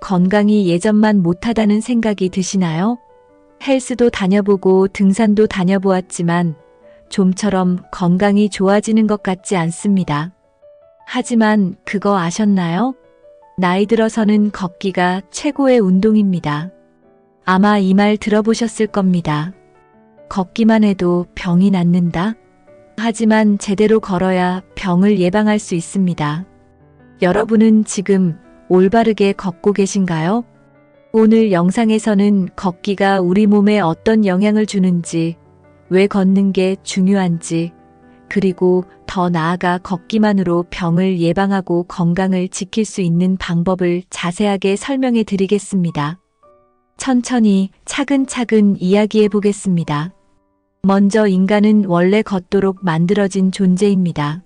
건강이 예전만 못하다는 생각이 드시나요? 헬스도 다녀보고 등산도 다녀보았지만 좀처럼 건강이 좋아지는 것 같지 않습니다. 하지만 그거 아셨나요? 나이 들어서는 걷기가 최고의 운동입니다. 아마 이 말 들어보셨을 겁니다. 걷기만 해도 병이 낫는다? 하지만 제대로 걸어야 병을 예방할 수 있습니다. 여러분은 지금 올바르게 걷고 계신가요? 오늘 영상에서는 걷기가 우리 몸에 어떤 영향을 주는지, 왜 걷는 게 중요한지, 그리고 더 나아가 걷기만으로 병을 예방하고 건강을 지킬 수 있는 방법을 자세하게 설명해 드리겠습니다. 천천히 차근차근 이야기해 보겠습니다. 먼저 인간은 원래 걷도록 만들어진 존재입니다.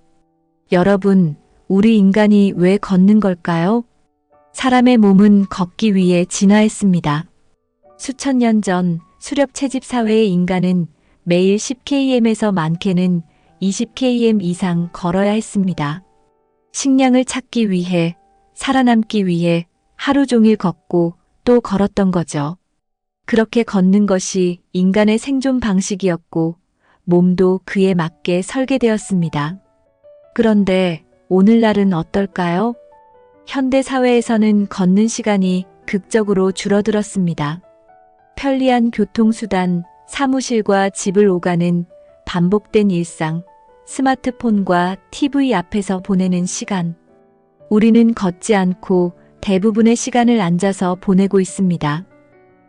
여러분, 우리 인간이 왜 걷는 걸까요? 사람의 몸은 걷기 위해 진화했습니다. 수천 년 전 수렵 채집 사회의 인간은 매일 10km에서 많게는 20km 이상 걸어야 했습니다. 식량을 찾기 위해, 살아남기 위해 하루 종일 걷고 또 걸었던 거죠. 그렇게 걷는 것이 인간의 생존 방식이었고 몸도 그에 맞게 설계되었습니다. 그런데 오늘날은 어떨까요? 현대 사회에서는 걷는 시간이 극적으로 줄어들었습니다. 편리한 교통수단, 사무실과 집을 오가는 반복된 일상, 스마트폰과 TV 앞에서 보내는 시간. 우리는 걷지 않고 대부분의 시간을 앉아서 보내고 있습니다.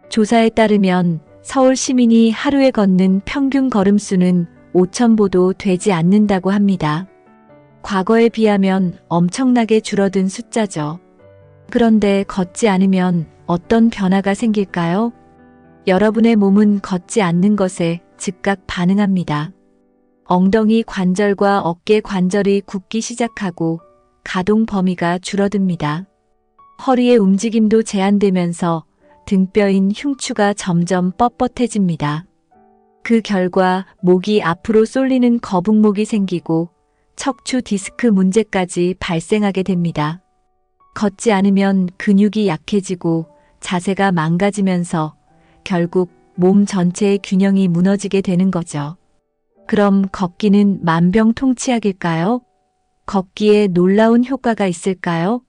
조사에 따르면 서울 시민이 하루에 걷는 평균 걸음수는 5,000보도 되지 않는다고 합니다. 과거에 비하면 엄청나게 줄어든 숫자죠. 그런데 걷지 않으면 어떤 변화가 생길까요? 여러분의 몸은 걷지 않는 것에 즉각 반응합니다. 엉덩이 관절과 어깨 관절이 굳기 시작하고 가동 범위가 줄어듭니다. 허리의 움직임도 제한되면서 등뼈인 흉추가 점점 뻣뻣해집니다. 그 결과 목이 앞으로 쏠리는 거북목이 생기고 척추 디스크 문제까지 발생하게 됩니다. 걷지 않으면 근육이 약해지고 자세가 망가지면서 결국 몸 전체의 균형이 무너지게 되는 거죠. 그럼 걷기는 만병통치약일까요? 걷기에 놀라운 효과가 있을까요?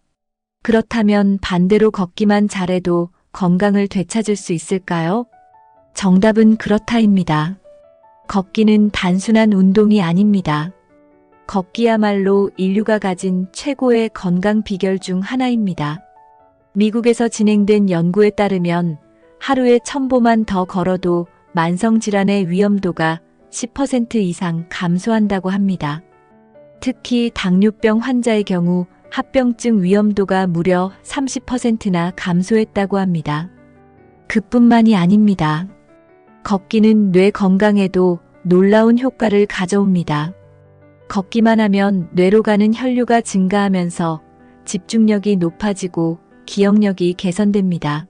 그렇다면 반대로 걷기만 잘해도 건강을 되찾을 수 있을까요? 정답은 그렇다입니다. 걷기는 단순한 운동이 아닙니다. 걷기야말로 인류가 가진 최고의 건강 비결 중 하나입니다. 미국에서 진행된 연구에 따르면 하루에 1,000보만 더 걸어도 만성질환의 위험도가 10% 이상 감소한다고 합니다. 특히 당뇨병 환자의 경우 합병증 위험도가 무려 30%나 감소했다고 합니다. 그뿐만이 아닙니다. 걷기는 뇌 건강에도 놀라운 효과를 가져옵니다. 걷기만 하면 뇌로 가는 혈류가 증가하면서 집중력이 높아지고 기억력이 개선됩니다.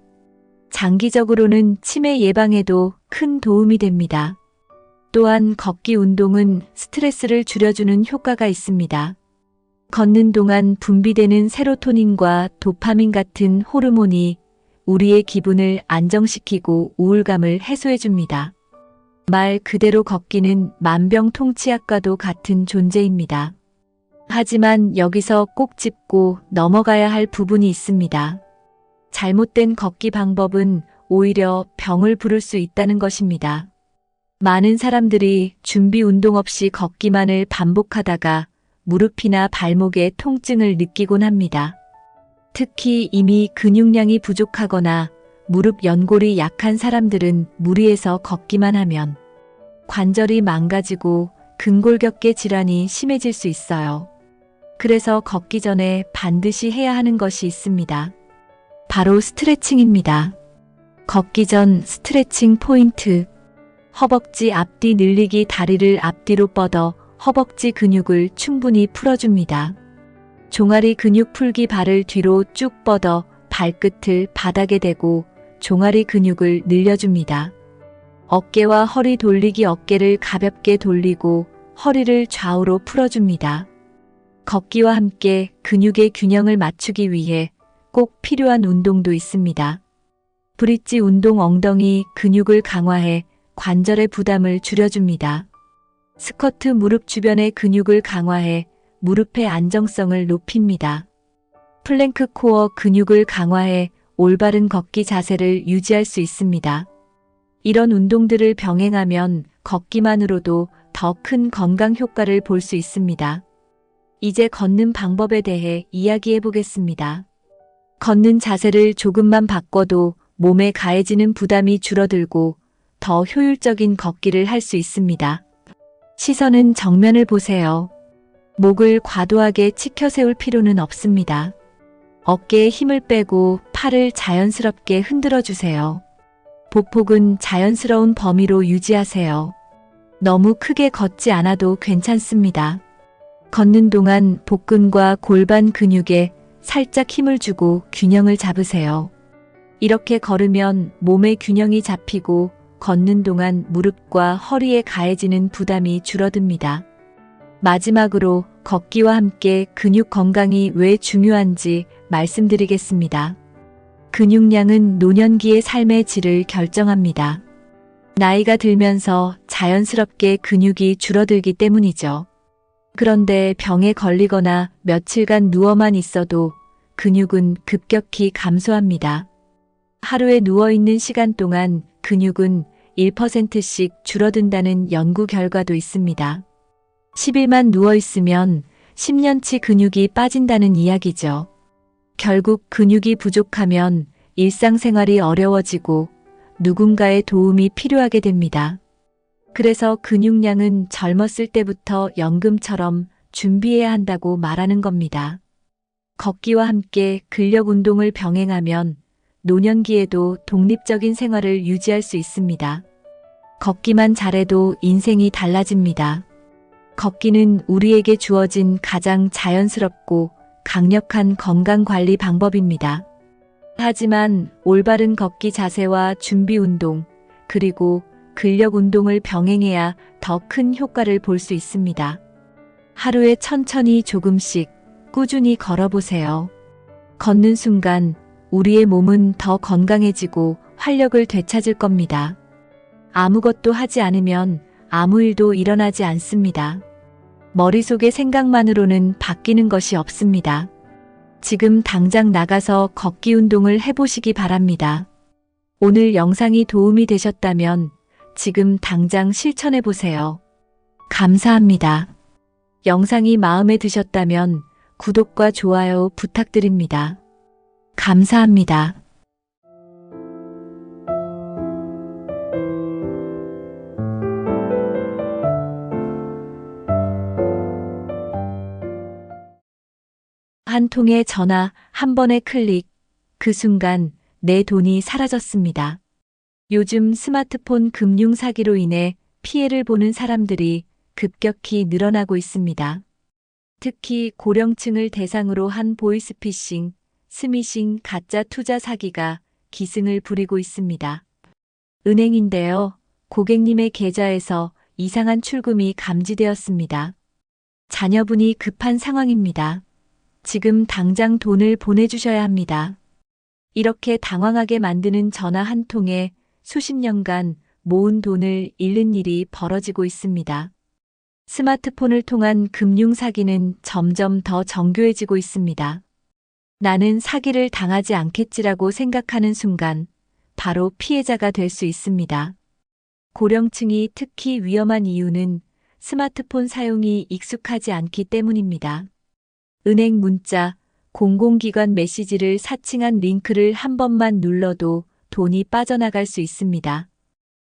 장기적으로는 치매 예방에도 큰 도움이 됩니다. 또한 걷기 운동은 스트레스를 줄여주는 효과가 있습니다. 걷는 동안 분비되는 세로토닌과 도파민 같은 호르몬이 우리의 기분을 안정시키고 우울감을 해소해줍니다. 말 그대로 걷기는 만병통치약과도 같은 존재입니다. 하지만 여기서 꼭 짚고 넘어가야 할 부분이 있습니다. 잘못된 걷기 방법은 오히려 병을 부를 수 있다는 것입니다. 많은 사람들이 준비 운동 없이 걷기만을 반복하다가 무릎이나 발목에 통증을 느끼곤 합니다. 특히 이미 근육량이 부족하거나 무릎 연골이 약한 사람들은 무리해서 걷기만 하면 관절이 망가지고 근골격계 질환이 심해질 수 있어요. 그래서 걷기 전에 반드시 해야 하는 것이 있습니다. 바로 스트레칭입니다. 걷기 전 스트레칭 포인트. 허벅지 앞뒤 늘리기. 다리를 앞뒤로 뻗어 허벅지 근육을 충분히 풀어줍니다. 종아리 근육 풀기. 발을 뒤로 쭉 뻗어 발끝을 바닥에 대고 종아리 근육을 늘려줍니다. 어깨와 허리 돌리기. 어깨를 가볍게 돌리고 허리를 좌우로 풀어줍니다. 걷기와 함께 근육의 균형을 맞추기 위해 꼭 필요한 운동도 있습니다. 브릿지 운동 엉덩이 근육을 강화해 관절의 부담을 줄여줍니다. 스쿼트 무릎 주변의 근육을 강화해 무릎의 안정성을 높입니다. 플랭크 코어 근육을 강화해 올바른 걷기 자세를 유지할 수 있습니다. 이런 운동들을 병행하면 걷기만으로도 더 큰 건강 효과를 볼 수 있습니다. 이제 걷는 방법에 대해 이야기해 보겠습니다. 걷는 자세를 조금만 바꿔도 몸에 가해지는 부담이 줄어들고 더 효율적인 걷기를 할 수 있습니다. 시선은 정면을 보세요. 목을 과도하게 치켜 세울 필요는 없습니다. 어깨에 힘을 빼고 팔을 자연스럽게 흔들어 주세요. 보폭은 자연스러운 범위로 유지하세요. 너무 크게 걷지 않아도 괜찮습니다. 걷는 동안 복근과 골반 근육에 살짝 힘을 주고 균형을 잡으세요. 이렇게 걸으면 몸의 균형이 잡히고 걷는 동안 무릎과 허리에 가해지는 부담이 줄어듭니다. 마지막으로 걷기와 함께 근육 건강이 왜 중요한지 말씀드리겠습니다. 근육량은 노년기의 삶의 질을 결정합니다. 나이가 들면서 자연스럽게 근육이 줄어들기 때문이죠. 그런데 병에 걸리거나 며칠간 누워만 있어도 근육은 급격히 감소합니다. 하루에 누워있는 시간 동안 근육은 1%씩 줄어든다는 연구 결과도 있습니다. 10일만 누워있으면 10년치 근육이 빠진다는 이야기죠. 결국 근육이 부족하면 일상생활이 어려워지고 누군가의 도움이 필요하게 됩니다. 그래서 근육량은 젊었을 때부터 연금처럼 준비해야 한다고 말하는 겁니다. 걷기와 함께 근력 운동을 병행하면 노년기에도 독립적인 생활을 유지할 수 있습니다. 걷기만 잘해도 인생이 달라집니다. 걷기는 우리에게 주어진 가장 자연스럽고 강력한 건강관리 방법입니다. 하지만 올바른 걷기 자세와 준비 운동, 그리고 근력 운동을 병행해야 더 큰 효과를 볼 수 있습니다. 하루에 천천히 조금씩 꾸준히 걸어보세요. 걷는 순간 우리의 몸은 더 건강해지고 활력을 되찾을 겁니다. 아무것도 하지 않으면 아무 일도 일어나지 않습니다. 머릿속의 생각만으로는 바뀌는 것이 없습니다. 지금 당장 나가서 걷기 운동을 해보시기 바랍니다. 오늘 영상이 도움이 되셨다면 지금 당장 실천해보세요. 감사합니다. 영상이 마음에 드셨다면 구독과 좋아요 부탁드립니다. 감사합니다. 한 통의 전화, 한 번의 클릭, 그 순간 내 돈이 사라졌습니다. 요즘 스마트폰 금융 사기로 인해 피해를 보는 사람들이 급격히 늘어나고 있습니다. 특히 고령층을 대상으로 한 보이스피싱, 스미싱 가짜 투자 사기가 기승을 부리고 있습니다. 은행인데요. 고객님의 계좌에서 이상한 출금이 감지되었습니다. 자녀분이 급한 상황입니다. 지금 당장 돈을 보내주셔야 합니다. 이렇게 당황하게 만드는 전화 한 통에 수십 년간 모은 돈을 잃는 일이 벌어지고 있습니다. 스마트폰을 통한 금융 사기는 점점 더 정교해지고 있습니다. 나는 사기를 당하지 않겠지라고 생각하는 순간 바로 피해자가 될 수 있습니다. 고령층이 특히 위험한 이유는 스마트폰 사용이 익숙하지 않기 때문입니다. 은행 문자, 공공기관 메시지를 사칭한 링크를 한 번만 눌러도 돈이 빠져나갈 수 있습니다.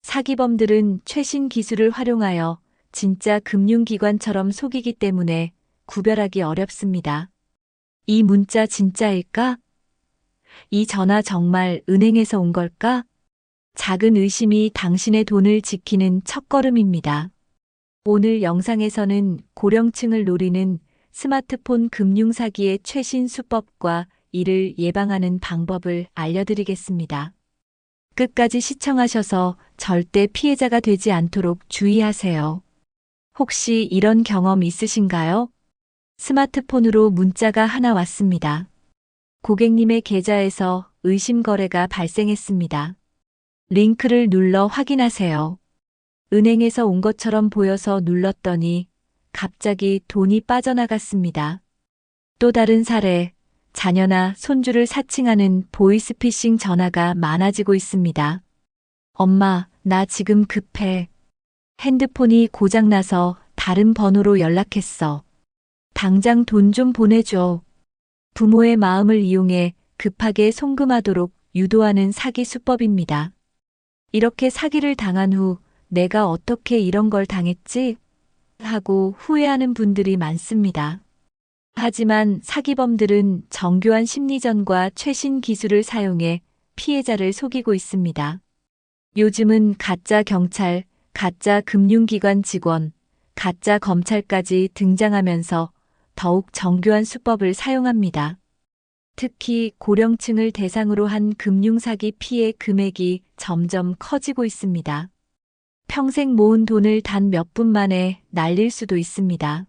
사기범들은 최신 기술을 활용하여 진짜 금융기관처럼 속이기 때문에 구별하기 어렵습니다. 이 문자 진짜일까? 이 전화 정말 은행에서 온 걸까? 작은 의심이 당신의 돈을 지키는 첫걸음입니다. 오늘 영상에서는 고령층을 노리는 스마트폰 금융 사기의 최신 수법과 이를 예방하는 방법을 알려드리겠습니다. 끝까지 시청하셔서 절대 피해자가 되지 않도록 주의하세요. 혹시 이런 경험 있으신가요? 스마트폰으로 문자가 하나 왔습니다. 고객님의 계좌에서 의심 거래가 발생했습니다. 링크를 눌러 확인하세요. 은행에서 온 것처럼 보여서 눌렀더니 갑자기 돈이 빠져나갔습니다. 또 다른 사례, 자녀나 손주를 사칭하는 보이스피싱 전화가 많아지고 있습니다. 엄마, 나 지금 급해. 핸드폰이 고장나서 다른 번호로 연락했어. 당장 돈 좀 보내줘. 부모의 마음을 이용해 급하게 송금하도록 유도하는 사기 수법입니다. 이렇게 사기를 당한 후 내가 어떻게 이런 걸 당했지? 하고 후회하는 분들이 많습니다. 하지만 사기범들은 정교한 심리전과 최신 기술을 사용해 피해자를 속이고 있습니다. 요즘은 가짜 경찰, 가짜 금융기관 직원, 가짜 검찰까지 등장하면서 더욱 정교한 수법을 사용합니다. 특히 고령층을 대상으로 한 금융사기 피해 금액이 점점 커지고 있습니다. 평생 모은 돈을 단 몇 분 만에 날릴 수도 있습니다.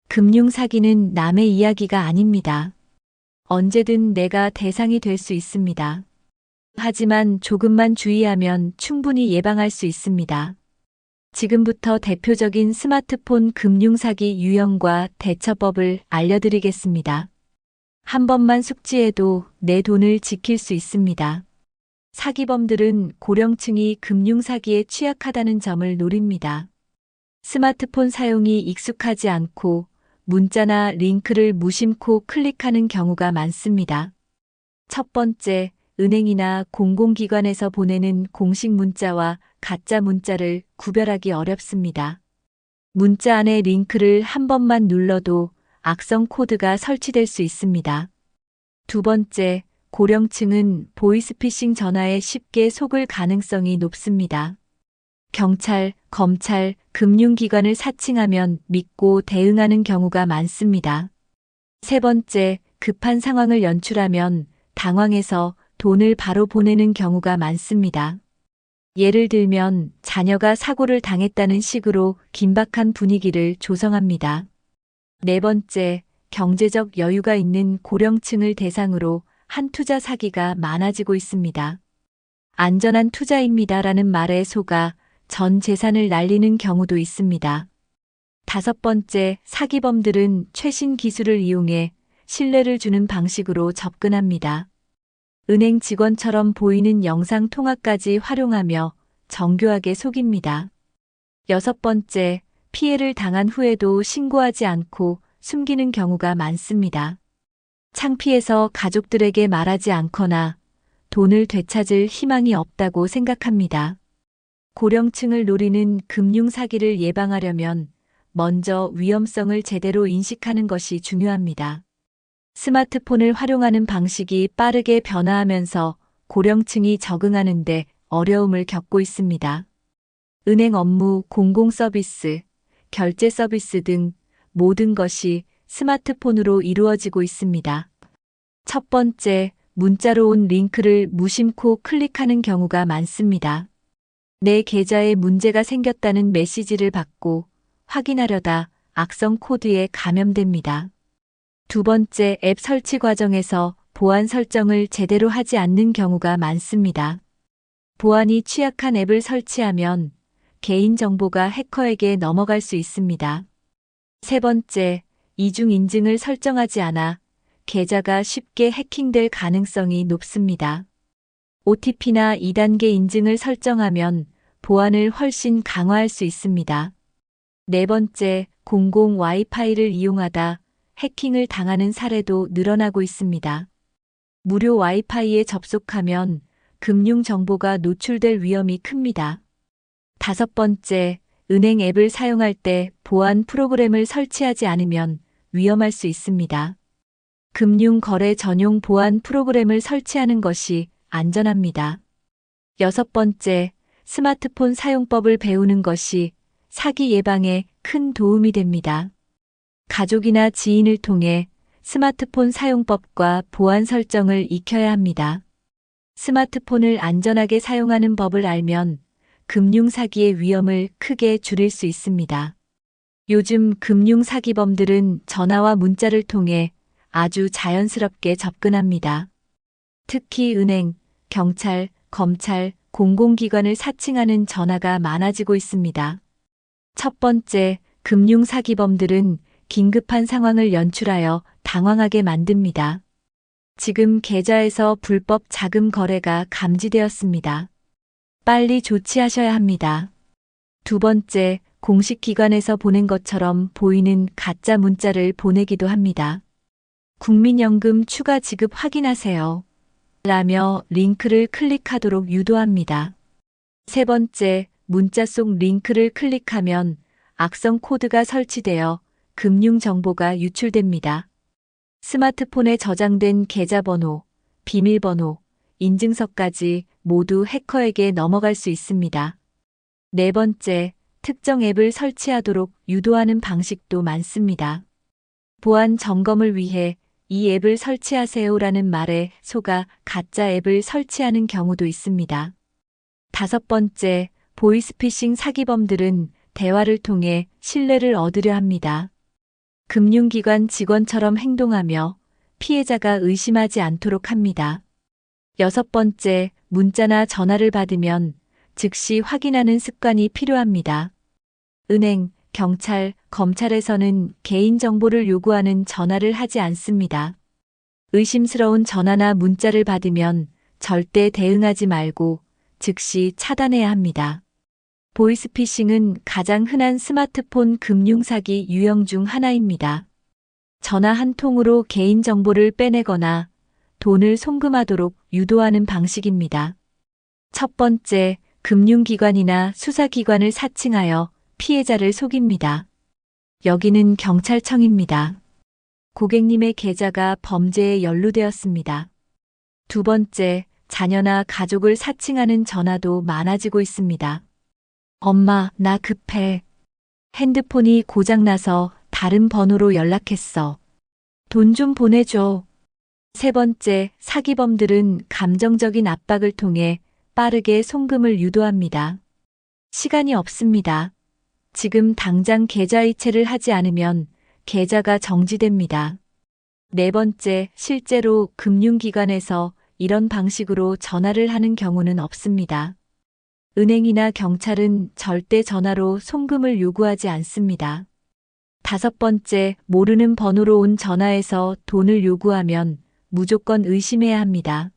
금융사기는 남의 이야기가 아닙니다. 언제든 내가 대상이 될 수 있습니다. 하지만 조금만 주의하면 충분히 예방할 수 있습니다. 지금부터 대표적인 스마트폰 금융사기 유형과 대처법을 알려드리겠습니다. 한 번만 숙지해도 내 돈을 지킬 수 있습니다. 사기범들은 고령층이 금융사기에 취약하다는 점을 노립니다. 스마트폰 사용이 익숙하지 않고 문자나 링크를 무심코 클릭하는 경우가 많습니다. 첫 번째, 은행이나 공공기관에서 보내는 공식 문자와 가짜 문자를 구별하기 어렵습니다. 문자 안에 링크를 한 번만 눌러도 악성 코드가 설치될 수 있습니다. 두 번째, 고령층은 보이스피싱 전화에 쉽게 속을 가능성이 높습니다. 경찰, 검찰, 금융기관을 사칭하면 믿고 대응하는 경우가 많습니다. 세 번째, 급한 상황을 연출하면 당황해서 돈을 바로 보내는 경우가 많습니다. 예를 들면 자녀가 사고를 당했다는 식으로 긴박한 분위기를 조성합니다. 네 번째, 경제적 여유가 있는 고령층을 대상으로 한 투자 사기가 많아지고 있습니다. 안전한 투자입니다라는 말에 속아 전 재산을 날리는 경우도 있습니다. 다섯 번째, 사기범들은 최신 기술을 이용해 신뢰를 주는 방식으로 접근합니다. 은행 직원처럼 보이는 영상 통화까지 활용하며 정교하게 속입니다. 여섯 번째, 피해를 당한 후에도 신고하지 않고 숨기는 경우가 많습니다. 창피해서 가족들에게 말하지 않거나 돈을 되찾을 희망이 없다고 생각합니다. 고령층을 노리는 금융사기를 예방하려면 먼저 위험성을 제대로 인식하는 것이 중요합니다. 스마트폰을 활용하는 방식이 빠르게 변화하면서 고령층이 적응하는 데 어려움을 겪고 있습니다. 은행 업무, 공공서비스, 결제 서비스 등 모든 것이 스마트폰으로 이루어지고 있습니다. 첫 번째, 문자로 온 링크를 무심코 클릭하는 경우가 많습니다. 내 계좌에 문제가 생겼다는 메시지를 받고 확인하려다 악성 코드에 감염됩니다. 두 번째, 앱 설치 과정에서 보안 설정을 제대로 하지 않는 경우가 많습니다. 보안이 취약한 앱을 설치하면 개인정보가 해커에게 넘어갈 수 있습니다. 세 번째, 이중 인증을 설정하지 않아 계좌가 쉽게 해킹될 가능성이 높습니다. OTP나 2단계 인증을 설정하면 보안을 훨씬 강화할 수 있습니다. 네 번째, 공공 와이파이를 이용하다 해킹을 당하는 사례도 늘어나고 있습니다. 무료 와이파이에 접속하면 금융 정보가 노출될 위험이 큽니다. 다섯 번째, 은행 앱을 사용할 때 보안 프로그램을 설치하지 않으면 위험할 수 있습니다. 금융 거래 전용 보안 프로그램을 설치하는 것이 안전합니다. 여섯 번째, 스마트폰 사용법을 배우는 것이 사기 예방에 큰 도움이 됩니다. 가족이나 지인을 통해 스마트폰 사용법과 보안 설정을 익혀야 합니다. 스마트폰을 안전하게 사용하는 법을 알면 금융사기의 위험을 크게 줄일 수 있습니다. 요즘 금융사기범들은 전화와 문자를 통해 아주 자연스럽게 접근합니다. 특히 은행, 경찰, 검찰, 공공기관을 사칭하는 전화가 많아지고 있습니다. 첫 번째, 금융사기범들은 긴급한 상황을 연출하여 당황하게 만듭니다. 지금 계좌에서 불법 자금 거래가 감지되었습니다. 빨리 조치하셔야 합니다. 두 번째, 공식 기관에서 보낸 것처럼 보이는 가짜 문자를 보내기도 합니다. 국민연금 추가 지급 확인하세요. 라며 링크를 클릭하도록 유도합니다. 세 번째, 문자 속 링크를 클릭하면 악성 코드가 설치되어 금융 정보가 유출됩니다. 스마트폰에 저장된 계좌번호, 비밀번호, 인증서까지 모두 해커에게 넘어갈 수 있습니다. 네 번째, 특정 앱을 설치하도록 유도하는 방식도 많습니다. 보안 점검을 위해 이 앱을 설치하세요라는 말에 속아 가짜 앱을 설치하는 경우도 있습니다. 다섯 번째, 보이스피싱 사기범들은 대화를 통해 신뢰를 얻으려 합니다. 금융기관 직원처럼 행동하며 피해자가 의심하지 않도록 합니다. 여섯 번째, 문자나 전화를 받으면 즉시 확인하는 습관이 필요합니다. 은행, 경찰, 검찰에서는 개인정보를 요구하는 전화를 하지 않습니다. 의심스러운 전화나 문자를 받으면 절대 대응하지 말고 즉시 차단해야 합니다. 보이스피싱은 가장 흔한 스마트폰 금융사기 유형 중 하나입니다. 전화 한 통으로 개인정보를 빼내거나 돈을 송금하도록 유도하는 방식입니다. 첫 번째, 금융기관이나 수사기관을 사칭하여 피해자를 속입니다. 여기는 경찰청입니다. 고객님의 계좌가 범죄에 연루되었습니다. 두 번째, 자녀나 가족을 사칭하는 전화도 많아지고 있습니다. 엄마, 나 급해. 핸드폰이 고장나서 다른 번호로 연락했어. 돈 좀 보내줘. 세 번째, 사기범들은 감정적인 압박을 통해 빠르게 송금을 유도합니다. 시간이 없습니다. 지금 당장 계좌 이체를 하지 않으면 계좌가 정지됩니다. 네 번째, 실제로 금융기관에서 이런 방식으로 전화를 하는 경우는 없습니다. 은행이나 경찰은 절대 전화로 송금을 요구하지 않습니다. 다섯 번째, 모르는 번호로 온 전화에서 돈을 요구하면 무조건 의심해야 합니다.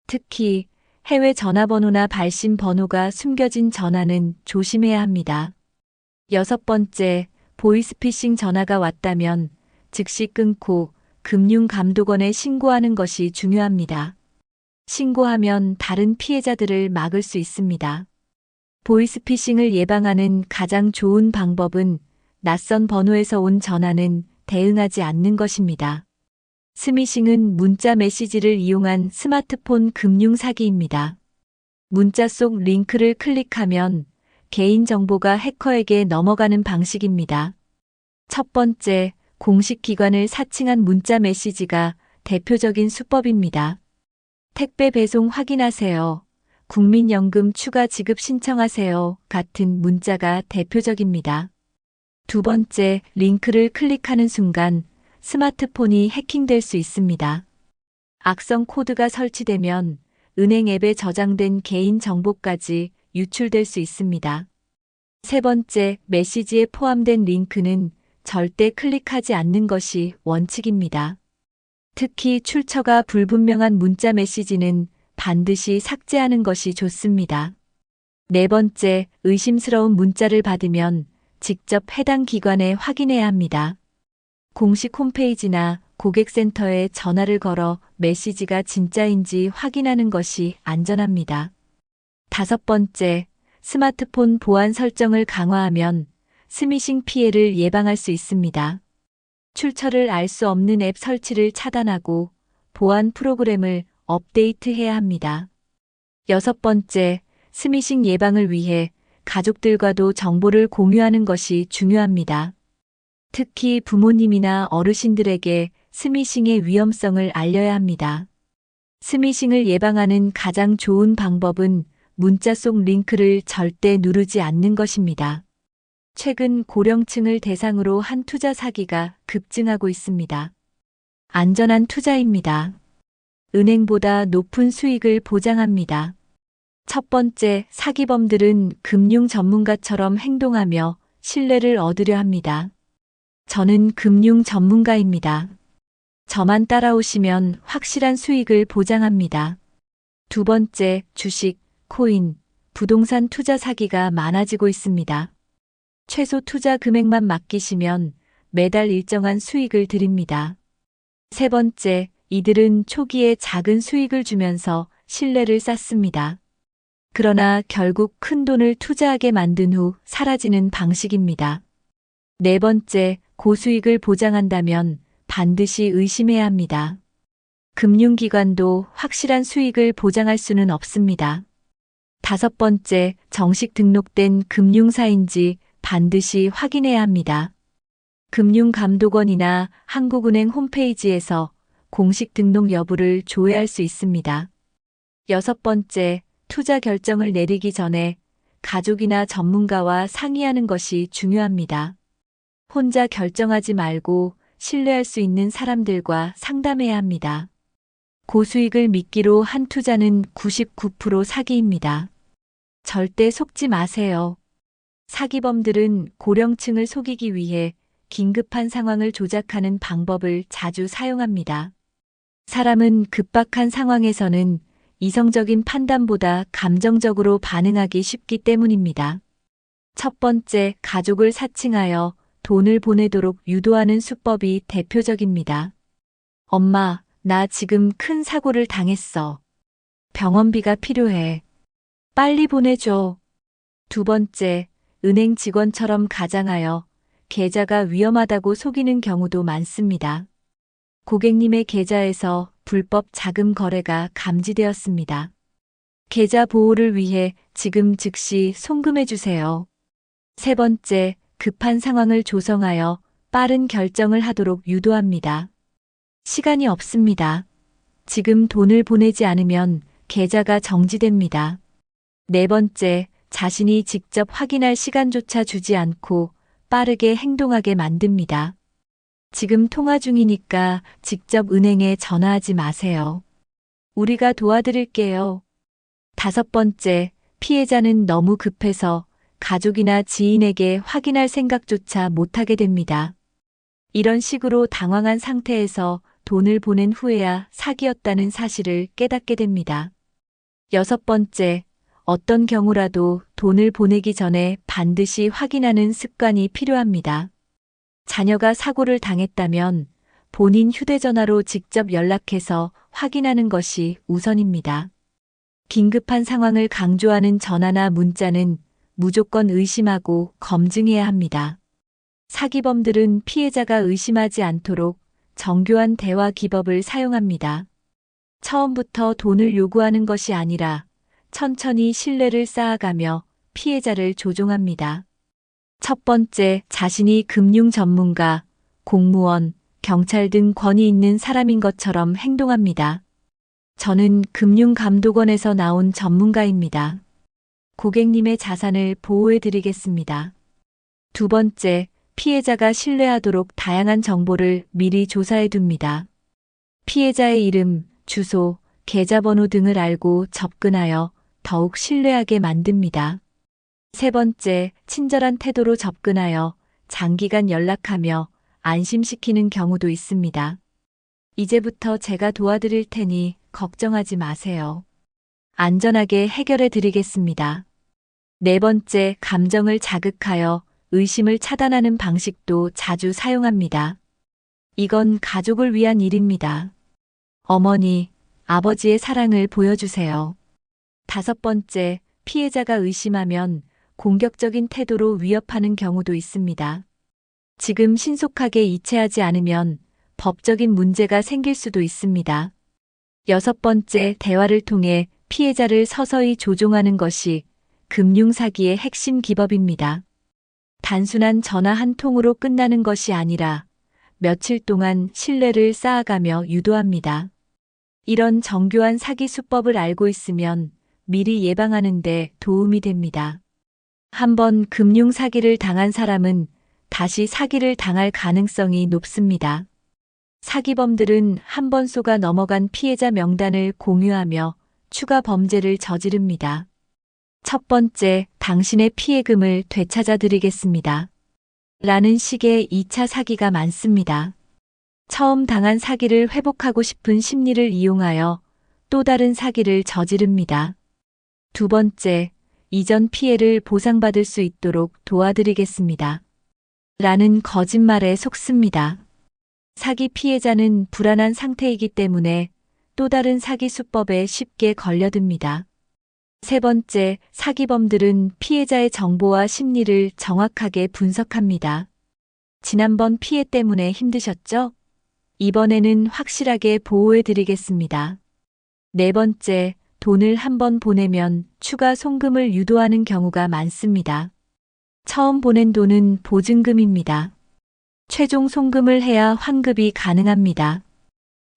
특히 해외 전화번호나 발신 번호가 숨겨진 전화는 조심해야 합니다. 여섯 번째, 보이스피싱 전화가 왔다면 즉시 끊고 금융감독원에 신고하는 것이 중요합니다. 신고하면 다른 피해자들을 막을 수 있습니다. 보이스피싱을 예방하는 가장 좋은 방법은 낯선 번호에서 온 전화는 대응하지 않는 것입니다. 스미싱은 문자 메시지를 이용한 스마트폰 금융 사기입니다. 문자 속 링크를 클릭하면 개인정보가 해커에게 넘어가는 방식입니다. 첫 번째, 공식 기관을 사칭한 문자 메시지가 대표적인 수법입니다. 택배 배송 확인하세요. 국민연금 추가 지급 신청하세요. 같은 문자가 대표적입니다. 두 번째, 링크를 클릭하는 순간 스마트폰이 해킹될 수 있습니다. 악성 코드가 설치되면 은행 앱에 저장된 개인 정보까지 유출될 수 있습니다. 세 번째, 메시지에 포함된 링크는 절대 클릭하지 않는 것이 원칙입니다. 특히 출처가 불분명한 문자 메시지는 반드시 삭제하는 것이 좋습니다. 네 번째, 의심스러운 문자를 받으면 직접 해당 기관에 확인해야 합니다. 공식 홈페이지나 고객센터에 전화를 걸어 메시지가 진짜인지 확인하는 것이 안전합니다. 다섯 번째, 스마트폰 보안 설정을 강화하면 스미싱 피해를 예방할 수 있습니다. 출처를 알 수 없는 앱 설치를 차단하고 보안 프로그램을 업데이트해야 합니다. 여섯 번째, 스미싱 예방을 위해 가족들과도 정보를 공유하는 것이 중요합니다. 특히 부모님이나 어르신들에게 스미싱의 위험성을 알려야 합니다. 스미싱을 예방하는 가장 좋은 방법은 문자 속 링크를 절대 누르지 않는 것입니다. 최근 고령층을 대상으로 한 투자 사기가 급증하고 있습니다. 안전한 투자입니다. 은행보다 높은 수익을 보장합니다. 첫 번째, 사기범들은 금융 전문가처럼 행동하며 신뢰를 얻으려 합니다. 저는 금융 전문가입니다. 저만 따라오시면 확실한 수익을 보장합니다. 두 번째, 주식, 코인, 부동산 투자 사기가 많아지고 있습니다. 최소 투자 금액만 맡기시면 매달 일정한 수익을 드립니다. 세 번째, 이들은 초기에 작은 수익을 주면서 신뢰를 쌓습니다. 그러나 결국 큰 돈을 투자하게 만든 후 사라지는 방식입니다. 네 번째, 고수익을 보장한다면 반드시 의심해야 합니다. 금융기관도 확실한 수익을 보장할 수는 없습니다. 다섯 번째, 정식 등록된 금융사인지 반드시 확인해야 합니다. 금융감독원이나 한국은행 홈페이지에서 공식 등록 여부를 조회할 수 있습니다. 여섯 번째, 투자 결정을 내리기 전에 가족이나 전문가와 상의하는 것이 중요합니다. 혼자 결정하지 말고 신뢰할 수 있는 사람들과 상담해야 합니다. 고수익을 미끼로 한 투자는 99% 사기입니다. 절대 속지 마세요. 사기범들은 고령층을 속이기 위해 긴급한 상황을 조작하는 방법을 자주 사용합니다. 사람은 급박한 상황에서는 이성적인 판단보다 감정적으로 반응하기 쉽기 때문입니다. 첫 번째, 가족을 사칭하여 돈을 보내도록 유도하는 수법이 대표적입니다. 엄마, 나 지금 큰 사고를 당했어. 병원비가 필요해. 빨리 보내줘. 두 번째, 은행 직원처럼 가장하여 계좌가 위험하다고 속이는 경우도 많습니다. 고객님의 계좌에서 불법 자금 거래가 감지되었습니다. 계좌 보호를 위해 지금 즉시 송금해 주세요. 세 번째, 급한 상황을 조성하여 빠른 결정을 하도록 유도합니다. 시간이 없습니다. 지금 돈을 보내지 않으면 계좌가 정지됩니다. 네 번째, 자신이 직접 확인할 시간조차 주지 않고 빠르게 행동하게 만듭니다. 지금 통화 중이니까 직접 은행에 전화하지 마세요. 우리가 도와드릴게요. 다섯 번째, 피해자는 너무 급해서 가족이나 지인에게 확인할 생각조차 못하게 됩니다. 이런 식으로 당황한 상태에서 돈을 보낸 후에야 사기였다는 사실을 깨닫게 됩니다. 여섯 번째, 어떤 경우라도 돈을 보내기 전에 반드시 확인하는 습관이 필요합니다. 자녀가 사고를 당했다면 본인 휴대전화로 직접 연락해서 확인하는 것이 우선입니다. 긴급한 상황을 강조하는 전화나 문자는 무조건 의심하고 검증해야 합니다. 사기범들은 피해자가 의심하지 않도록 정교한 대화 기법을 사용합니다. 처음부터 돈을 요구하는 것이 아니라 천천히 신뢰를 쌓아가며 피해자를 조종합니다. 첫 번째, 자신이 금융 전문가, 공무원, 경찰 등 권위 있는 사람인 것처럼 행동합니다. 저는 금융감독원에서 나온 전문가입니다. 고객님의 자산을 보호해 드리겠습니다. 두 번째, 피해자가 신뢰하도록 다양한 정보를 미리 조사해 둡니다. 피해자의 이름, 주소, 계좌번호 등을 알고 접근하여 더욱 신뢰하게 만듭니다. 세 번째, 친절한 태도로 접근하여 장기간 연락하며 안심시키는 경우도 있습니다. 이제부터 제가 도와드릴 테니 걱정하지 마세요. 안전하게 해결해 드리겠습니다. 네 번째, 감정을 자극하여 의심을 차단하는 방식도 자주 사용합니다. 이건 가족을 위한 일입니다. 어머니, 아버지의 사랑을 보여주세요. 다섯 번째, 피해자가 의심하면 공격적인 태도로 위협하는 경우도 있습니다. 지금 신속하게 이체하지 않으면 법적인 문제가 생길 수도 있습니다. 여섯 번째, 대화를 통해 피해자를 서서히 조종하는 것이 금융사기의 핵심 기법입니다. 단순한 전화 한 통으로 끝나는 것이 아니라 며칠 동안 신뢰를 쌓아가며 유도합니다. 이런 정교한 사기 수법을 알고 있으면 미리 예방하는 데 도움이 됩니다. 한번 금융 사기를 당한 사람은 다시 사기를 당할 가능성이 높습니다. 사기범들은 한 번 속아 넘어간 피해자 명단을 공유하며 추가 범죄를 저지릅니다. 첫 번째, 당신의 피해금을 되찾아 드리겠습니다. 라는 식의 2차 사기가 많습니다. 처음 당한 사기를 회복하고 싶은 심리를 이용하여 또 다른 사기를 저지릅니다. 두 번째, 이전 피해를 보상받을 수 있도록 도와드리겠습니다. 라는 거짓말에 속습니다. 사기 피해자는 불안한 상태이기 때문에 또 다른 사기 수법에 쉽게 걸려듭니다. 세 번째, 사기범들은 피해자의 정보와 심리를 정확하게 분석합니다. 지난번 피해 때문에 힘드셨죠? 이번에는 확실하게 보호해드리겠습니다. 네 번째, 돈을 한 번 보내면 추가 송금을 유도하는 경우가 많습니다. 처음 보낸 돈은 보증금입니다. 최종 송금을 해야 환급이 가능합니다.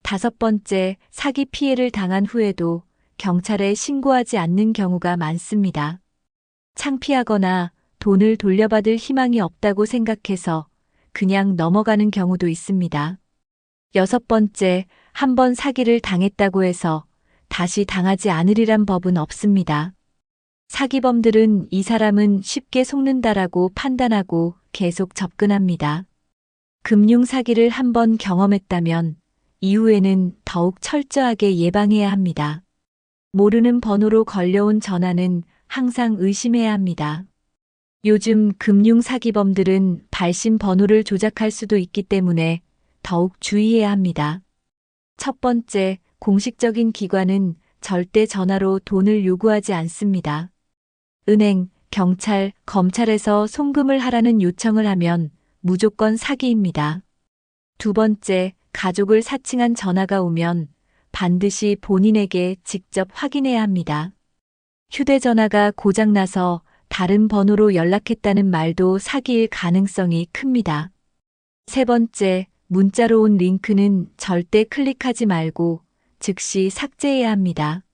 다섯 번째, 사기 피해를 당한 후에도 경찰에 신고하지 않는 경우가 많습니다. 창피하거나 돈을 돌려받을 희망이 없다고 생각해서 그냥 넘어가는 경우도 있습니다. 여섯 번째, 한 번 사기를 당했다고 해서 다시 당하지 않으리란 법은 없습니다. 사기범들은 이 사람은 쉽게 속는다라고 판단하고 계속 접근합니다. 금융 사기를 한 번 경험했다면 이후에는 더욱 철저하게 예방해야 합니다. 모르는 번호로 걸려온 전화는 항상 의심해야 합니다. 요즘 금융 사기범들은 발신 번호를 조작할 수도 있기 때문에 더욱 주의해야 합니다. 첫 번째, 공식적인 기관은 절대 전화로 돈을 요구하지 않습니다. 은행, 경찰, 검찰에서 송금을 하라는 요청을 하면 무조건 사기입니다. 두 번째, 가족을 사칭한 전화가 오면 반드시 본인에게 직접 확인해야 합니다. 휴대전화가 고장나서 다른 번호로 연락했다는 말도 사기일 가능성이 큽니다. 세 번째, 문자로 온 링크는 절대 클릭하지 말고 즉시 삭제해야 합니다.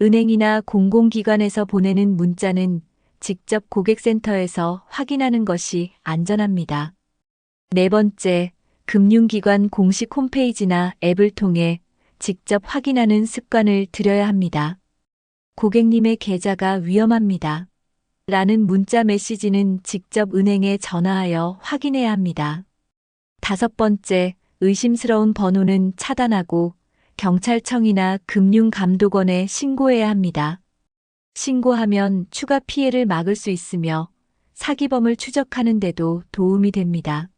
은행이나 공공기관에서 보내는 문자는 직접 고객센터에서 확인하는 것이 안전합니다. 네 번째, 금융기관 공식 홈페이지나 앱을 통해 직접 확인하는 습관을 들여야 합니다. 고객님의 계좌가 위험합니다. 라는 문자 메시지는 직접 은행에 전화하여 확인해야 합니다. 다섯 번째, 의심스러운 번호는 차단하고 경찰청이나 금융감독원에 신고해야 합니다. 신고하면 추가 피해를 막을 수 있으며 사기범을 추적하는 데도 도움이 됩니다.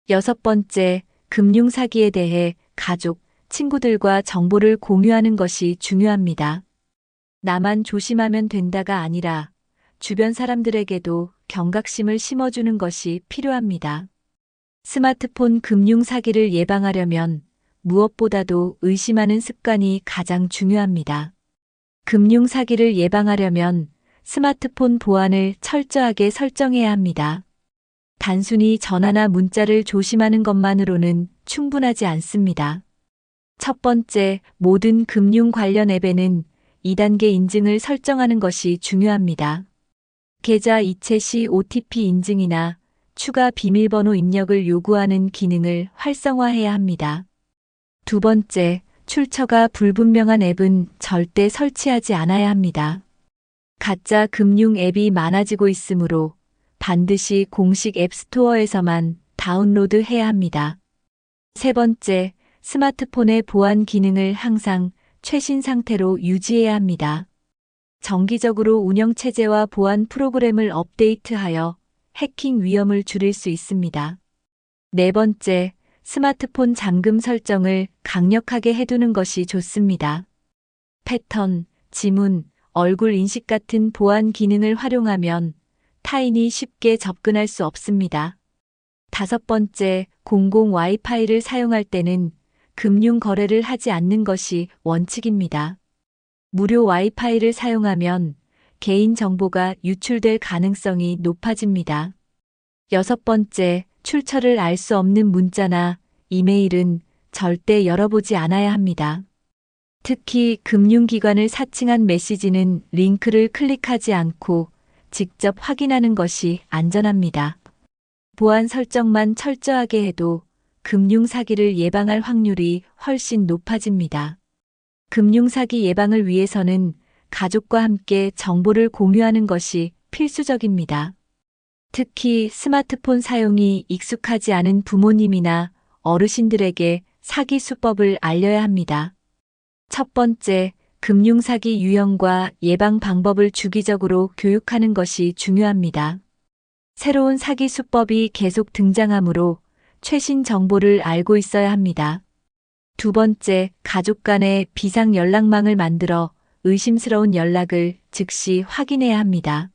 여섯 번째, 금융사기에 대해 가족, 친구들과 정보를 공유하는 것이 중요합니다. 나만 조심하면 된다가 아니라 주변 사람들에게도 경각심을 심어주는 것이 필요합니다. 스마트폰 금융사기를 예방하려면 무엇보다도 의심하는 습관이 가장 중요합니다. 금융사기를 예방하려면 스마트폰 보안을 철저하게 설정해야 합니다. 단순히 전화나 문자를 조심하는 것만으로는 충분하지 않습니다. 첫 번째, 모든 금융 관련 앱에는 2단계 인증을 설정하는 것이 중요합니다. 계좌 이체 시 OTP 인증이나 추가 비밀번호 입력을 요구하는 기능을 활성화해야 합니다. 두 번째, 출처가 불분명한 앱은 절대 설치하지 않아야 합니다. 가짜 금융 앱이 많아지고 있으므로 반드시 공식 앱스토어에서만 다운로드해야 합니다. 세 번째, 스마트폰의 보안 기능을 항상 최신 상태로 유지해야 합니다. 정기적으로 운영체제와 보안 프로그램을 업데이트하여 해킹 위험을 줄일 수 있습니다. 네 번째, 스마트폰 잠금 설정을 강력하게 해두는 것이 좋습니다. 패턴, 지문, 얼굴 인식 같은 보안 기능을 활용하면 타인이 쉽게 접근할 수 없습니다. 다섯 번째, 공공 와이파이를 사용할 때는 금융 거래를 하지 않는 것이 원칙입니다. 무료 와이파이를 사용하면 개인 정보가 유출될 가능성이 높아집니다. 여섯 번째, 출처를 알 수 없는 문자나 이메일은 절대 열어보지 않아야 합니다. 특히 금융기관을 사칭한 메시지는 링크를 클릭하지 않고 직접 확인하는 것이 안전합니다. 보안 설정만 철저하게 해도 금융사기를 예방할 확률이 훨씬 높아집니다. 금융사기 예방을 위해서는 가족과 함께 정보를 공유하는 것이 필수적입니다. 특히 스마트폰 사용이 익숙하지 않은 부모님이나 어르신들에게 사기 수법을 알려야 합니다. 첫 번째, 금융사기 유형과 예방 방법을 주기적으로 교육하는 것이 중요합니다. 새로운 사기 수법이 계속 등장하므로 최신 정보를 알고 있어야 합니다. 두 번째, 가족 간의 비상 연락망을 만들어 의심스러운 연락을 즉시 확인해야 합니다.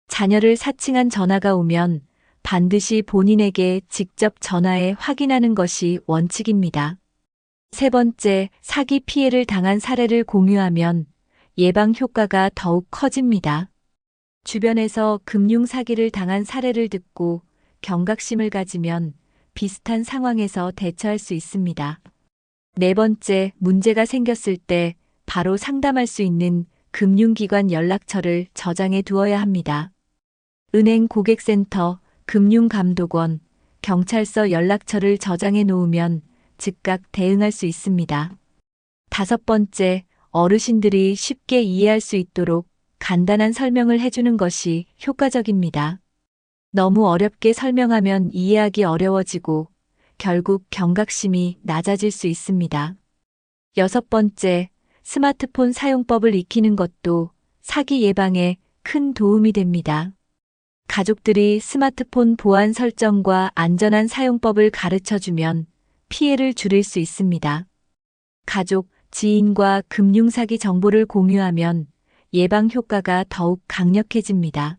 자녀를 사칭한 전화가 오면 반드시 본인에게 직접 전화해 확인하는 것이 원칙입니다. 세 번째, 사기 피해를 당한 사례를 공유하면 예방 효과가 더욱 커집니다. 주변에서 금융 사기를 당한 사례를 듣고 경각심을 가지면 비슷한 상황에서 대처할 수 있습니다. 네 번째, 문제가 생겼을 때 바로 상담할 수 있는 금융기관 연락처를 저장해 두어야 합니다. 은행 고객센터, 금융감독원, 경찰서 연락처를 저장해 놓으면 즉각 대응할 수 있습니다. 다섯 번째, 어르신들이 쉽게 이해할 수 있도록 간단한 설명을 해주는 것이 효과적입니다. 너무 어렵게 설명하면 이해하기 어려워지고 결국 경각심이 낮아질 수 있습니다. 여섯 번째, 스마트폰 사용법을 익히는 것도 사기 예방에 큰 도움이 됩니다. 가족들이 스마트폰 보안 설정과 안전한 사용법을 가르쳐주면 피해를 줄일 수 있습니다. 가족, 지인과 금융사기 정보를 공유하면 예방 효과가 더욱 강력해집니다.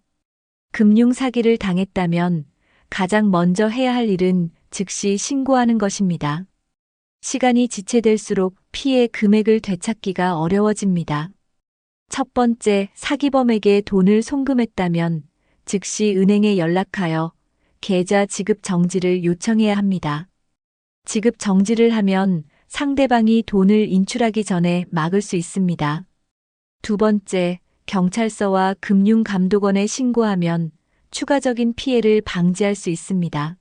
금융사기를 당했다면 가장 먼저 해야 할 일은 즉시 신고하는 것입니다. 시간이 지체될수록 피해 금액을 되찾기가 어려워집니다. 첫 번째, 사기범에게 돈을 송금했다면 즉시 은행에 연락하여 계좌 지급 정지를 요청해야 합니다. 지급 정지를 하면 상대방이 돈을 인출하기 전에 막을 수 있습니다. 두 번째, 경찰서와 금융감독원에 신고하면 추가적인 피해를 방지할 수 있습니다.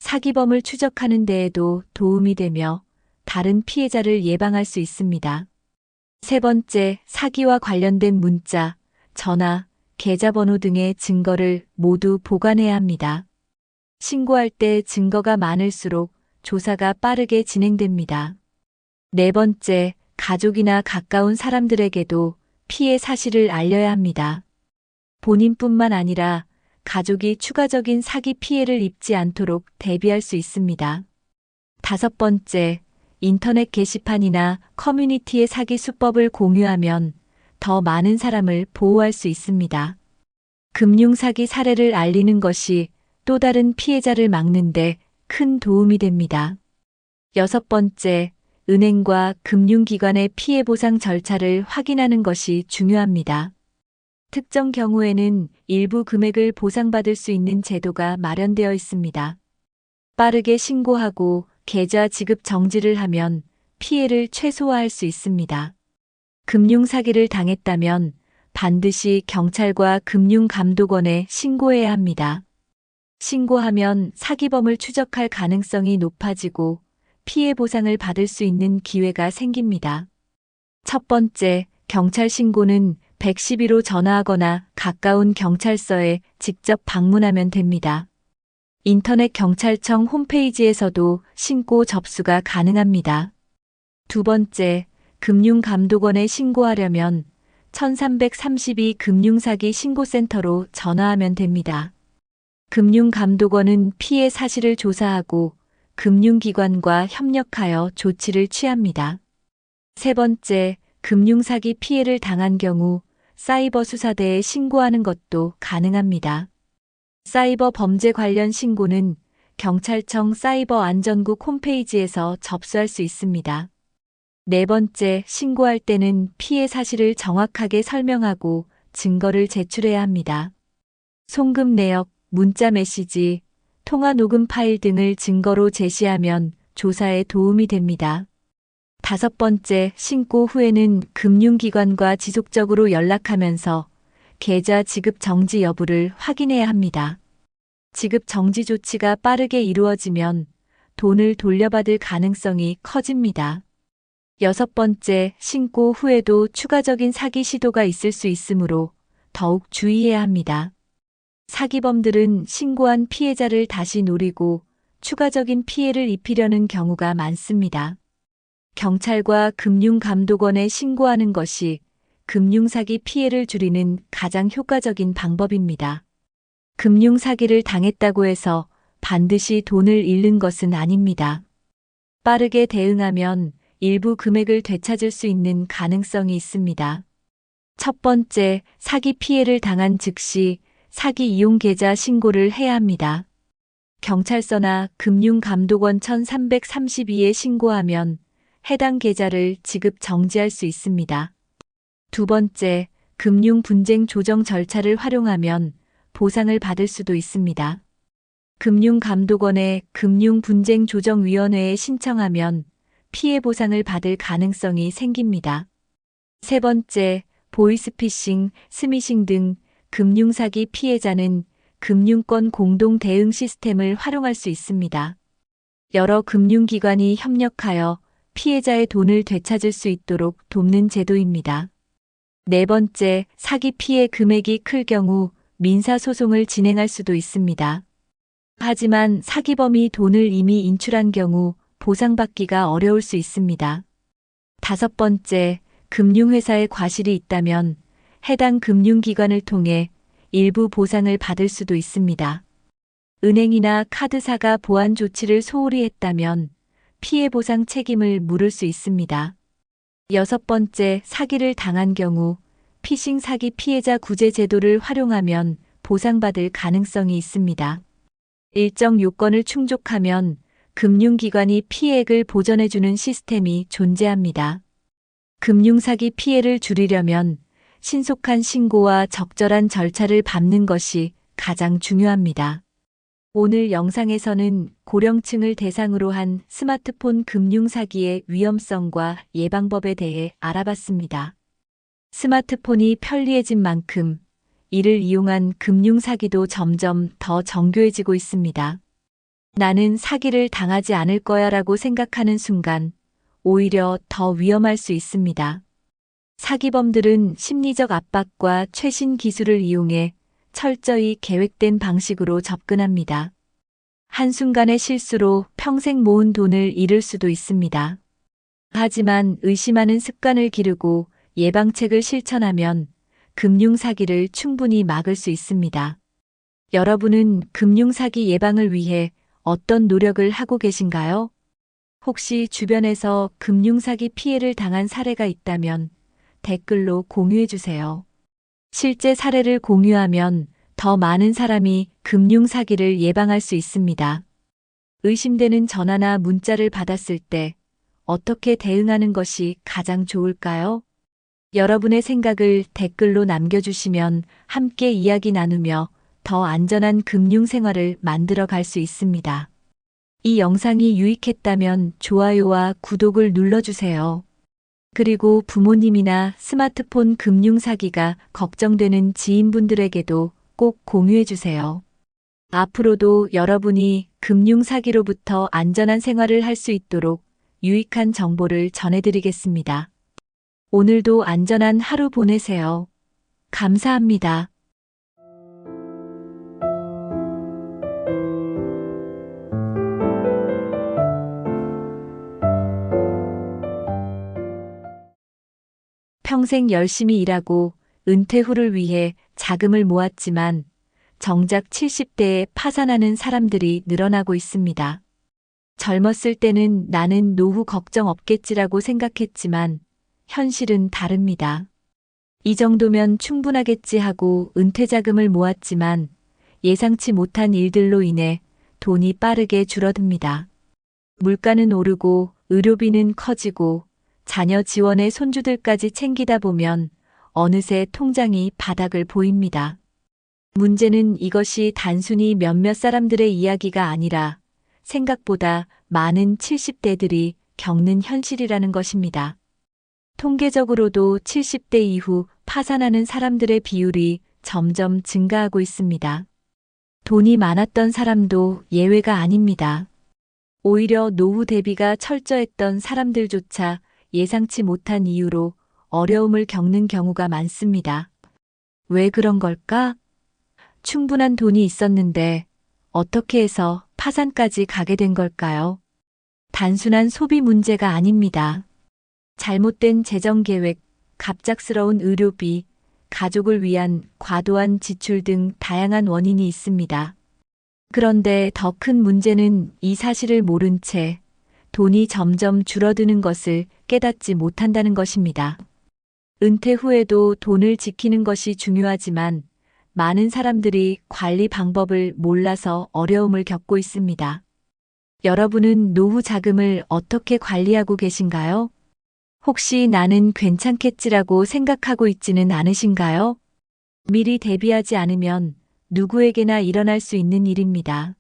사기범을 추적하는 데에도 도움이 되며 다른 피해자를 예방할 수 있습니다. 세 번째, 사기와 관련된 문자, 전화, 계좌번호 등의 증거를 모두 보관해야 합니다. 신고할 때 증거가 많을수록 조사가 빠르게 진행됩니다. 네 번째, 가족이나 가까운 사람들에게도 피해 사실을 알려야 합니다. 본인뿐만 아니라 가족이 추가적인 사기 피해를 입지 않도록 대비할 수 있습니다. 다섯 번째, 인터넷 게시판이나 커뮤니티의 사기 수법을 공유하면 더 많은 사람을 보호할 수 있습니다. 금융사기 사례를 알리는 것이 또 다른 피해자를 막는 데 큰 도움이 됩니다. 여섯 번째, 은행과 금융기관의 피해 보상 절차를 확인하는 것이 중요합니다. 특정 경우에는 일부 금액을 보상받을 수 있는 제도가 마련되어 있습니다. 빠르게 신고하고 계좌 지급 정지를 하면 피해를 최소화할 수 있습니다. 금융사기를 당했다면 반드시 경찰과 금융감독원에 신고해야 합니다. 신고하면 사기범을 추적할 가능성이 높아지고 피해 보상을 받을 수 있는 기회가 생깁니다. 첫 번째, 경찰 신고는 112로 전화하거나 가까운 경찰서에 직접 방문하면 됩니다. 인터넷 경찰청 홈페이지에서도 신고 접수가 가능합니다. 두 번째, 금융감독원에 신고하려면 1332 금융사기 신고센터로 전화하면 됩니다. 금융감독원은 피해 사실을 조사하고 금융기관과 협력하여 조치를 취합니다. 세 번째, 금융사기 피해를 당한 경우 사이버 수사대에 신고하는 것도 가능합니다. 사이버 범죄 관련 신고는 경찰청 사이버 안전국 홈페이지에서 접수할 수 있습니다. 네 번째, 신고할 때는 피해 사실을 정확하게 설명하고 증거를 제출해야 합니다. 송금 내역, 문자 메시지, 통화 녹음 파일 등을 증거로 제시하면 조사에 도움이 됩니다. 다섯 번째, 신고 후에는 금융기관과 지속적으로 연락하면서 계좌 지급 정지 여부를 확인해야 합니다. 지급 정지 조치가 빠르게 이루어지면 돈을 돌려받을 가능성이 커집니다. 여섯 번째, 신고 후에도 추가적인 사기 시도가 있을 수 있으므로 더욱 주의해야 합니다. 사기범들은 신고한 피해자를 다시 노리고 추가적인 피해를 입히려는 경우가 많습니다. 경찰과 금융감독원에 신고하는 것이 금융사기 피해를 줄이는 가장 효과적인 방법입니다. 금융사기를 당했다고 해서 반드시 돈을 잃는 것은 아닙니다. 빠르게 대응하면 일부 금액을 되찾을 수 있는 가능성이 있습니다. 첫 번째, 사기 피해를 당한 즉시 사기 이용 계좌 신고를 해야 합니다. 경찰서나 금융감독원 1332에 신고하면 해당 계좌를 지급 정지할 수 있습니다. 두 번째, 금융 분쟁 조정 절차를 활용하면 보상을 받을 수도 있습니다. 금융감독원의 금융분쟁조정위원회에 신청하면 피해 보상을 받을 가능성이 생깁니다. 세 번째, 보이스피싱, 스미싱 등 금융사기 피해자는 금융권 공동 대응 시스템을 활용할 수 있습니다. 여러 금융기관이 협력하여 피해자의 돈을 되찾을 수 있도록 돕는 제도입니다. 네 번째, 사기 피해 금액이 클 경우 민사소송을 진행할 수도 있습니다. 하지만 사기범이 돈을 이미 인출한 경우 보상받기가 어려울 수 있습니다. 다섯 번째, 금융회사에 과실이 있다면 해당 금융기관을 통해 일부 보상을 받을 수도 있습니다. 은행이나 카드사가 보안 조치를 소홀히 했다면 피해 보상 책임을 물을 수 있습니다. 여섯 번째, 사기를 당한 경우 피싱 사기 피해자 구제 제도를 활용하면 보상받을 가능성이 있습니다. 일정 요건을 충족하면 금융기관이 피해액을 보전해주는 시스템이 존재합니다. 금융사기 피해를 줄이려면 신속한 신고와 적절한 절차를 밟는 것이 가장 중요합니다. 오늘 영상에서는 고령층을 대상으로 한 스마트폰 금융사기의 위험성과 예방법에 대해 알아봤습니다. 스마트폰이 편리해진 만큼 이를 이용한 금융사기도 점점 더 정교해지고 있습니다. 나는 사기를 당하지 않을 거야 라고 생각하는 순간 오히려 더 위험할 수 있습니다. 사기범들은 심리적 압박과 최신 기술을 이용해 철저히 계획된 방식으로 접근합니다. 한순간의 실수로 평생 모은 돈을 잃을 수도 있습니다. 하지만 의심하는 습관을 기르고 예방책을 실천하면 금융사기를 충분히 막을 수 있습니다. 여러분은 금융사기 예방을 위해 어떤 노력을 하고 계신가요? 혹시 주변에서 금융사기 피해를 당한 사례가 있다면 댓글로 공유해 주세요. 실제 사례를 공유하면 더 많은 사람이 금융사기를 예방할 수 있습니다. 의심되는 전화나 문자를 받았을 때 어떻게 대응하는 것이 가장 좋을까요? 여러분의 생각을 댓글로 남겨주시면 함께 이야기 나누며 더 안전한 금융생활을 만들어 갈 수 있습니다. 이 영상이 유익했다면 좋아요와 구독을 눌러주세요. 그리고 부모님이나 스마트폰 금융사기가 걱정되는 지인분들에게도 꼭 공유해주세요. 앞으로도 여러분이 금융사기로부터 안전한 생활을 할 수 있도록 유익한 정보를 전해드리겠습니다. 오늘도 안전한 하루 보내세요. 감사합니다. 평생 열심히 일하고 은퇴 후를 위해 자금을 모았지만 정작 70대에 파산하는 사람들이 늘어나고 있습니다. 젊었을 때는 나는 노후 걱정 없겠지라고 생각했지만 현실은 다릅니다. 이 정도면 충분하겠지 하고 은퇴 자금을 모았지만 예상치 못한 일들로 인해 돈이 빠르게 줄어듭니다. 물가는 오르고 의료비는 커지고 자녀 지원에 손주들까지 챙기다 보면 어느새 통장이 바닥을 보입니다. 문제는 이것이 단순히 몇몇 사람들의 이야기가 아니라 생각보다 많은 70대들이 겪는 현실이라는 것입니다. 통계적으로도 70대 이후 파산하는 사람들의 비율이 점점 증가하고 있습니다. 돈이 많았던 사람도 예외가 아닙니다. 오히려 노후 대비가 철저했던 사람들조차 예상치 못한 이유로 어려움을 겪는 경우가 많습니다. 왜 그런 걸까? 충분한 돈이 있었는데 어떻게 해서 파산까지 가게 된 걸까요? 단순한 소비 문제가 아닙니다. 잘못된 재정 계획, 갑작스러운 의료비, 가족을 위한 과도한 지출 등 다양한 원인이 있습니다. 그런데 더 큰 문제는 이 사실을 모른 채 돈이 점점 줄어드는 것을 깨닫지 못한다는 것입니다. 은퇴 후에도 돈을 지키는 것이 중요하지만 많은 사람들이 관리 방법을 몰라서 어려움을 겪고 있습니다. 여러분은 노후 자금을 어떻게 관리하고 계신가요? 혹시 나는 괜찮겠지라고 생각하고 있지는 않으신가요? 미리 대비하지 않으면 누구에게나 일어날 수 있는 일입니다.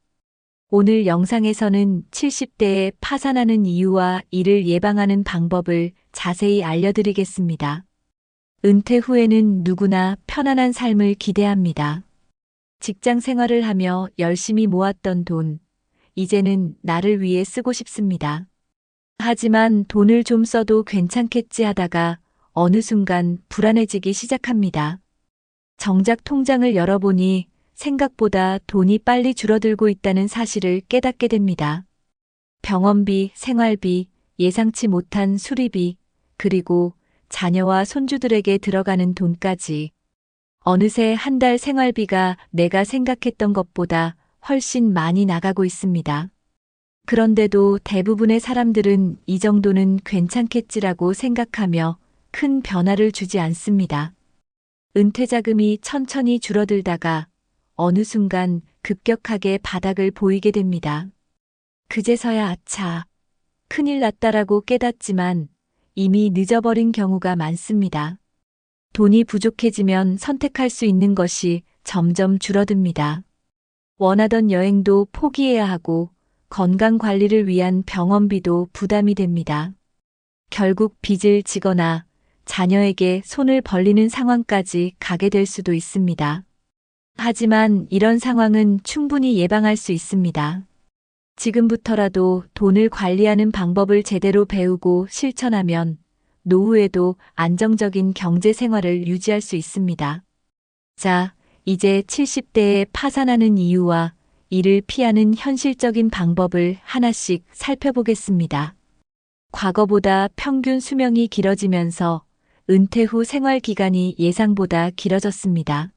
오늘 영상에서는 70대에 파산하는 이유와 이를 예방하는 방법을 자세히 알려드리겠습니다. 은퇴 후에는 누구나 편안한 삶을 기대합니다. 직장 생활을 하며 열심히 모았던 돈, 이제는 나를 위해 쓰고 싶습니다. 하지만 돈을 좀 써도 괜찮겠지 하다가 어느 순간 불안해지기 시작합니다. 정작 통장을 열어보니 생각보다 돈이 빨리 줄어들고 있다는 사실을 깨닫게 됩니다. 병원비, 생활비, 예상치 못한 수리비, 그리고 자녀와 손주들에게 들어가는 돈까지. 어느새 한 달 생활비가 내가 생각했던 것보다 훨씬 많이 나가고 있습니다. 그런데도 대부분의 사람들은 이 정도는 괜찮겠지라고 생각하며 큰 변화를 주지 않습니다. 은퇴 자금이 천천히 줄어들다가 어느 순간 급격하게 바닥을 보이게 됩니다. 그제서야 아차, 큰일 났다라고 깨닫지만 이미 늦어버린 경우가 많습니다. 돈이 부족해지면 선택할 수 있는 것이 점점 줄어듭니다. 원하던 여행도 포기해야 하고 건강 관리를 위한 병원비도 부담이 됩니다. 결국 빚을 지거나 자녀에게 손을 벌리는 상황까지 가게 될 수도 있습니다. 하지만 이런 상황은 충분히 예방할 수 있습니다. 지금부터라도 돈을 관리하는 방법을 제대로 배우고 실천하면 노후에도 안정적인 경제 생활을 유지할 수 있습니다. 자, 이제 70대에 파산하는 이유와 이를 피하는 현실적인 방법을 하나씩 살펴보겠습니다. 과거보다 평균 수명이 길어지면서 은퇴 후 생활 기간이 예상보다 길어졌습니다.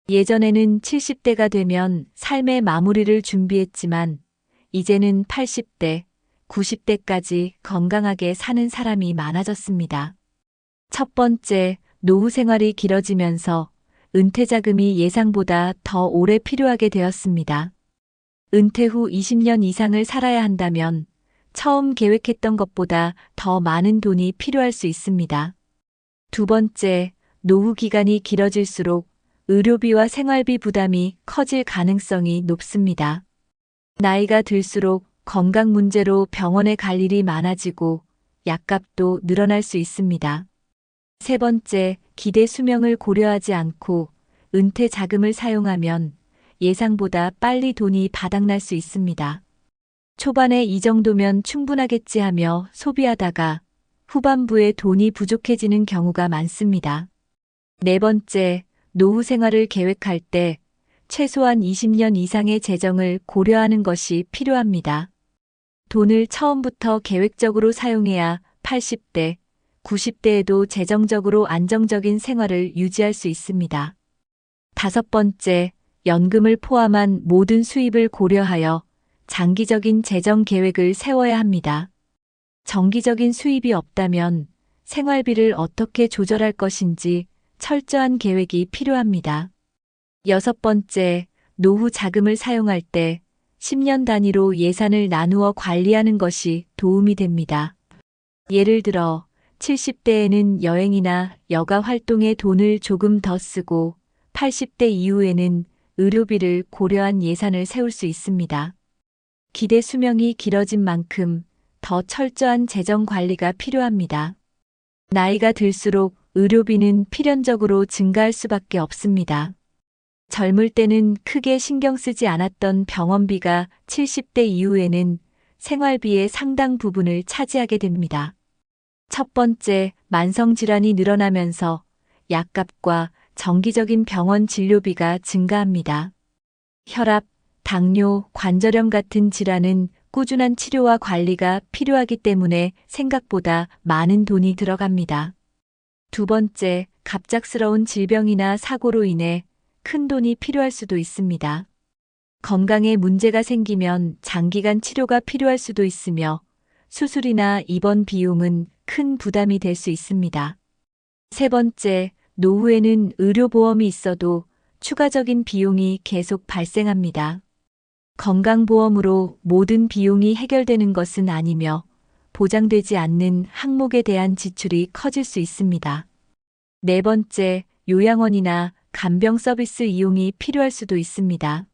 예전에는 70대가 되면 삶의 마무리를 준비했지만 이제는 80대, 90대까지 건강하게 사는 사람이 많아졌습니다. 첫 번째, 노후 생활이 길어지면서 은퇴 자금이 예상보다 더 오래 필요하게 되었습니다. 은퇴 후 20년 이상을 살아야 한다면 처음 계획했던 것보다 더 많은 돈이 필요할 수 있습니다. 두 번째, 노후 기간이 길어질수록 의료비와 생활비 부담이 커질 가능성이 높습니다. 나이가 들수록 건강 문제로 병원에 갈 일이 많아지고 약값도 늘어날 수 있습니다. 세 번째, 기대 수명을 고려하지 않고 은퇴 자금을 사용하면 예상보다 빨리 돈이 바닥날 수 있습니다. 초반에 이 정도면 충분하겠지 하며 소비하다가 후반부에 돈이 부족해지는 경우가 많습니다. 네 번째, 노후 생활을 계획할 때 최소한 20년 이상의 재정을 고려하는 것이 필요합니다. 돈을 처음부터 계획적으로 사용해야 80대, 90대에도 재정적으로 안정적인 생활을 유지할 수 있습니다. 다섯 번째, 연금을 포함한 모든 수입을 고려하여 장기적인 재정 계획을 세워야 합니다. 정기적인 수입이 없다면 생활비를 어떻게 조절할 것인지 철저한 계획이 필요합니다. 여섯 번째, 노후 자금을 사용할 때 10년 단위로 예산을 나누어 관리하는 것이 도움이 됩니다. 예를 들어 70대에는 여행이나 여가 활동에 돈을 조금 더 쓰고 80대 이후에는 의료비를 고려한 예산을 세울 수 있습니다. 기대 수명이 길어진 만큼 더 철저한 재정 관리가 필요합니다. 나이가 들수록 의료비는 필연적으로 증가할 수밖에 없습니다. 젊을 때는 크게 신경 쓰지 않았던 병원비가 70대 이후에는 생활비의 상당 부분을 차지하게 됩니다. 첫 번째, 만성질환이 늘어나면서 약값과 정기적인 병원 진료비가 증가합니다. 혈압, 당뇨, 관절염 같은 질환은 꾸준한 치료와 관리가 필요하기 때문에 생각보다 많은 돈이 들어갑니다. 두 번째, 갑작스러운 질병이나 사고로 인해 큰 돈이 필요할 수도 있습니다. 건강에 문제가 생기면 장기간 치료가 필요할 수도 있으며 수술이나 입원 비용은 큰 부담이 될 수 있습니다. 세 번째, 노후에는 의료보험이 있어도 추가적인 비용이 계속 발생합니다. 건강보험으로 모든 비용이 해결되는 것은 아니며 보장되지 않는 항목에 대한 지출이 커질 수 있습니다. 네 번째, 요양원이나 간병 서비스 이용이 필요할 수도 있습니다.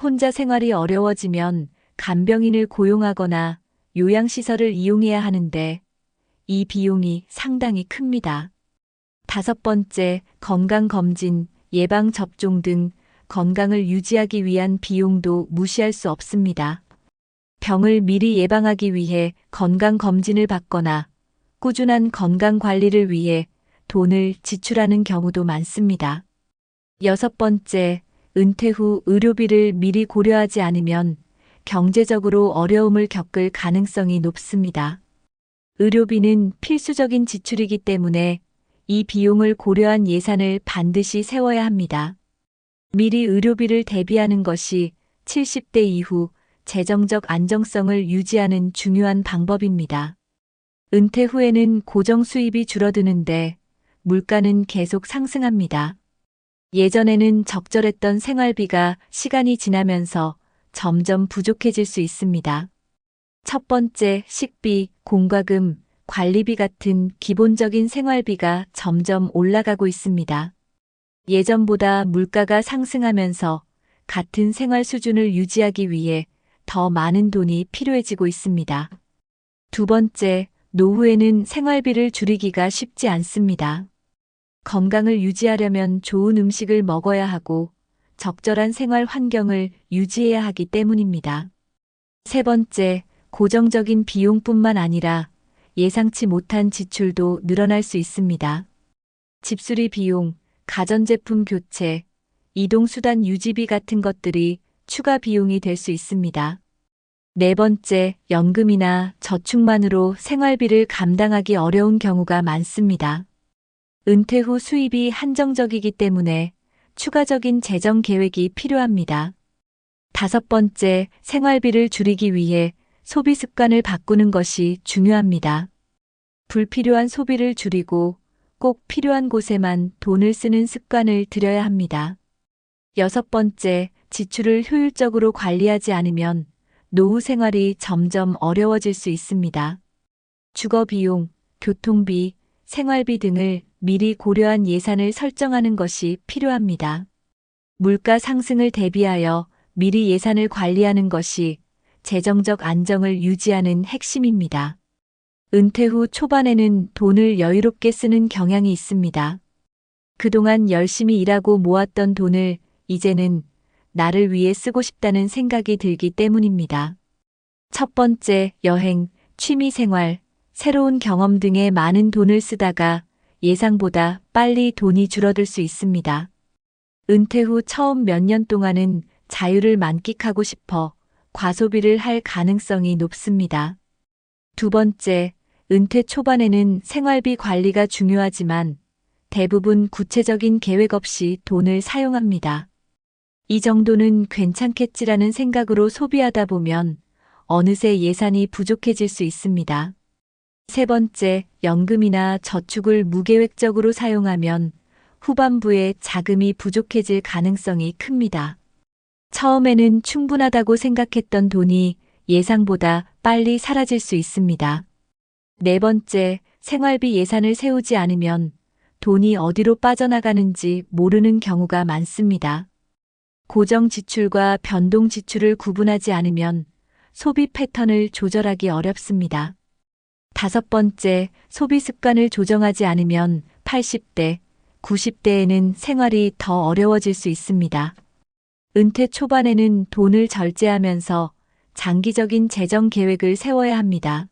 혼자 생활이 어려워지면 간병인을 고용하거나 요양시설을 이용해야 하는데 이 비용이 상당히 큽니다. 다섯 번째, 건강검진, 예방접종 등 건강을 유지하기 위한 비용도 무시할 수 없습니다. 병을 미리 예방하기 위해 건강검진을 받거나 꾸준한 건강관리를 위해 돈을 지출하는 경우도 많습니다. 여섯 번째, 은퇴 후 의료비를 미리 고려하지 않으면 경제적으로 어려움을 겪을 가능성이 높습니다. 의료비는 필수적인 지출이기 때문에 이 비용을 고려한 예산을 반드시 세워야 합니다. 미리 의료비를 대비하는 것이 70대 이후 재정적 안정성을 유지하는 중요한 방법입니다. 은퇴 후에는 고정 수입이 줄어드는데 물가는 계속 상승합니다. 예전에는 적절했던 생활비가 시간이 지나면서 점점 부족해질 수 있습니다. 첫 번째, 식비, 공과금, 관리비 같은 기본적인 생활비가 점점 올라가고 있습니다. 예전보다 물가가 상승하면서 같은 생활 수준을 유지하기 위해 더 많은 돈이 필요해지고 있습니다. 두 번째, 노후에는 생활비를 줄이기가 쉽지 않습니다. 건강을 유지하려면 좋은 음식을 먹어야 하고 적절한 생활 환경을 유지해야 하기 때문입니다. 세 번째, 고정적인 비용뿐만 아니라 예상치 못한 지출도 늘어날 수 있습니다. 집수리 비용, 가전제품 교체, 이동수단 유지비 같은 것들이 추가 비용이 될 수 있습니다. 네 번째, 연금이나 저축만으로 생활비를 감당하기 어려운 경우가 많습니다. 은퇴 후 수입이 한정적이기 때문에 추가적인 재정 계획이 필요합니다. 다섯 번째, 생활비를 줄이기 위해 소비 습관을 바꾸는 것이 중요합니다. 불필요한 소비를 줄이고 꼭 필요한 곳에만 돈을 쓰는 습관을 들여야 합니다. 여섯 번째, 지출을 효율적으로 관리하지 않으면 노후 생활이 점점 어려워질 수 있습니다. 주거 비용, 교통비, 생활비 등을 미리 고려한 예산을 설정하는 것이 필요합니다. 물가 상승을 대비하여 미리 예산을 관리하는 것이 재정적 안정을 유지하는 핵심입니다. 은퇴 후 초반에는 돈을 여유롭게 쓰는 경향이 있습니다. 그동안 열심히 일하고 모았던 돈을 이제는 나를 위해 쓰고 싶다는 생각이 들기 때문입니다. 첫 번째, 여행, 취미 생활, 새로운 경험 등에 많은 돈을 쓰다가 예상보다 빨리 돈이 줄어들 수 있습니다. 은퇴 후 처음 몇 년 동안은 자유를 만끽하고 싶어 과소비를 할 가능성이 높습니다. 두 번째, 은퇴 초반에는 생활비 관리가 중요하지만 대부분 구체적인 계획 없이 돈을 사용합니다. 이 정도는 괜찮겠지라는 생각으로 소비하다 보면 어느새 예산이 부족해질 수 있습니다. 세 번째, 연금이나 저축을 무계획적으로 사용하면 후반부에 자금이 부족해질 가능성이 큽니다. 처음에는 충분하다고 생각했던 돈이 예상보다 빨리 사라질 수 있습니다. 네 번째, 생활비 예산을 세우지 않으면 돈이 어디로 빠져나가는지 모르는 경우가 많습니다. 고정 지출과 변동 지출을 구분하지 않으면 소비 패턴을 조절하기 어렵습니다. 다섯 번째, 소비 습관을 조정하지 않으면 80대, 90대에는 생활이 더 어려워질 수 있습니다. 은퇴 초반에는 돈을 절제하면서 장기적인 재정 계획을 세워야 합니다.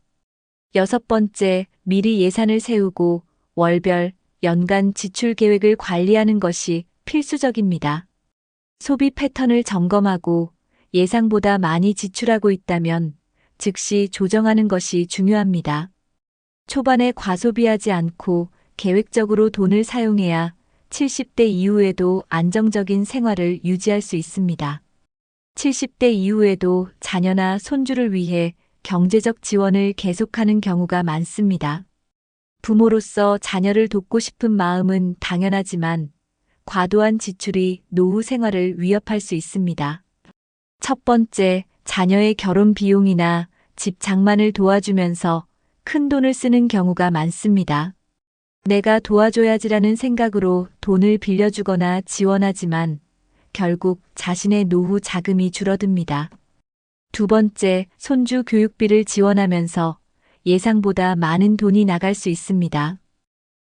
여섯 번째, 미리 예산을 세우고 월별, 연간 지출 계획을 관리하는 것이 필수적입니다. 소비 패턴을 점검하고 예상보다 많이 지출하고 있다면 즉시 조정하는 것이 중요합니다. 초반에 과소비하지 않고 계획적으로 돈을 사용해야 70대 이후에도 안정적인 생활을 유지할 수 있습니다. 70대 이후에도 자녀나 손주를 위해 경제적 지원을 계속하는 경우가 많습니다. 부모로서 자녀를 돕고 싶은 마음은 당연하지만 과도한 지출이 노후 생활을 위협할 수 있습니다. 첫 번째, 자녀의 결혼 비용이나 집 장만을 도와주면서 큰 돈을 쓰는 경우가 많습니다. 내가 도와줘야지라는 생각으로 돈을 빌려주거나 지원하지만 결국 자신의 노후 자금이 줄어듭니다. 두 번째, 손주 교육비를 지원하면서 예상보다 많은 돈이 나갈 수 있습니다.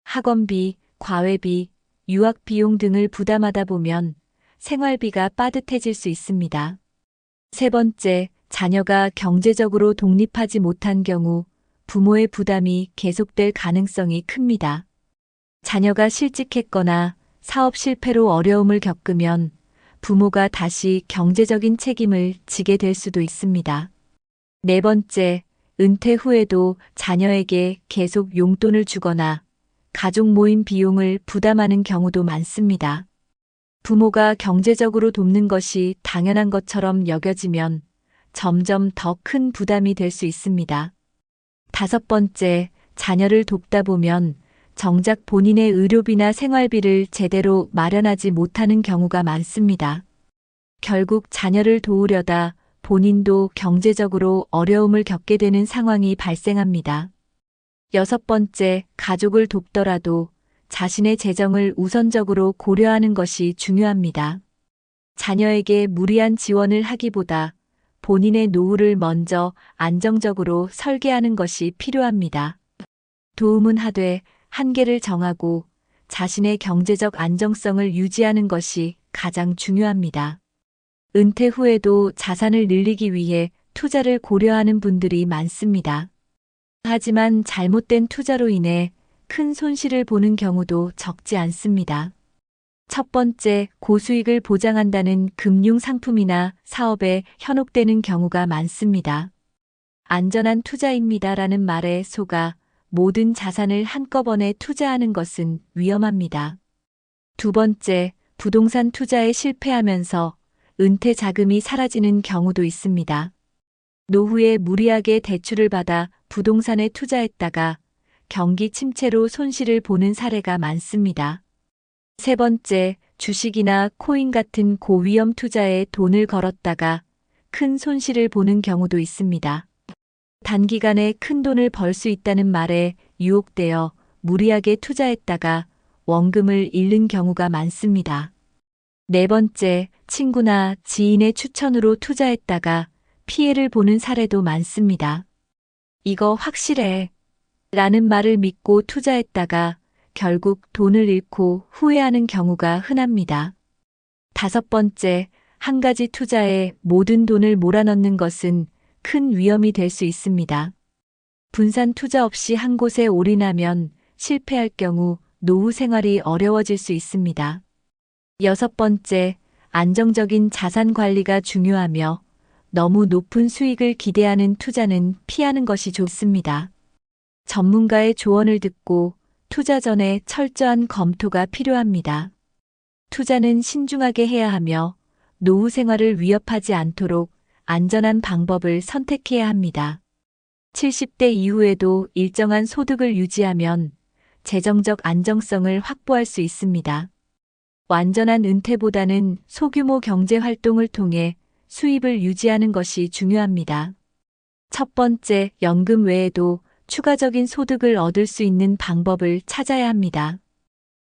학원비, 과외비, 유학 비용 등을 부담하다 보면 생활비가 빠듯해질 수 있습니다. 세 번째, 자녀가 경제적으로 독립하지 못한 경우 부모의 부담이 계속될 가능성이 큽니다. 자녀가 실직했거나 사업 실패로 어려움을 겪으면 부모가 다시 경제적인 책임을 지게 될 수도 있습니다. 네 번째, 은퇴 후에도 자녀에게 계속 용돈을 주거나 가족 모임 비용을 부담하는 경우도 많습니다. 부모가 경제적으로 돕는 것이 당연한 것처럼 여겨지면 점점 더 큰 부담이 될 수 있습니다. 다섯 번째, 자녀를 돕다 보면 정작 본인의 의료비나 생활비를 제대로 마련하지 못하는 경우가 많습니다. 결국 자녀를 도우려다 본인도 경제적으로 어려움을 겪게 되는 상황이 발생합니다. 여섯 번째, 가족을 돕더라도 자신의 재정을 우선적으로 고려하는 것이 중요합니다. 자녀에게 무리한 지원을 하기보다 본인의 노후를 먼저 안정적으로 설계하는 것이 필요합니다. 도움은 하되 한계를 정하고 자신의 경제적 안정성을 유지하는 것이 가장 중요합니다. 은퇴 후에도 자산을 늘리기 위해 투자를 고려하는 분들이 많습니다. 하지만 잘못된 투자로 인해 큰 손실을 보는 경우도 적지 않습니다. 첫 번째, 고수익을 보장한다는 금융 상품이나 사업에 현혹되는 경우가 많습니다. 안전한 투자입니다라는 말에 속아 모든 자산을 한꺼번에 투자하는 것은 위험합니다. 두 번째, 부동산 투자에 실패하면서 은퇴 자금이 사라지는 경우도 있습니다. 노후에 무리하게 대출을 받아 부동산에 투자했다가 경기 침체로 손실을 보는 사례가 많습니다. 세 번째, 주식이나 코인 같은 고위험 투자에 돈을 걸었다가 큰 손실을 보는 경우도 있습니다. 단기간에 큰 돈을 벌 수 있다는 말에 유혹되어 무리하게 투자했다가 원금을 잃는 경우가 많습니다. 네 번째, 친구나 지인의 추천으로 투자했다가 피해를 보는 사례도 많습니다. 이거 확실해 라는 말을 믿고 투자했다가 결국 돈을 잃고 후회하는 경우가 흔합니다. 다섯 번째, 한 가지 투자에 모든 돈을 몰아넣는 것은 큰 위험이 될 수 있습니다. 분산 투자 없이 한 곳에 올인하면 실패할 경우 노후 생활이 어려워질 수 있습니다. 여섯 번째, 안정적인 자산 관리가 중요하며 너무 높은 수익을 기대하는 투자는 피하는 것이 좋습니다. 전문가의 조언을 듣고 투자 전에 철저한 검토가 필요합니다. 투자는 신중하게 해야 하며 노후 생활을 위협하지 않도록 안전한 방법을 선택해야 합니다. 70대 이후에도 일정한 소득을 유지하면 재정적 안정성을 확보할 수 있습니다. 완전한 은퇴보다는 소규모 경제 활동을 통해 수입을 유지하는 것이 중요합니다. 첫 번째, 연금 외에도 추가적인 소득을 얻을 수 있는 방법을 찾아야 합니다.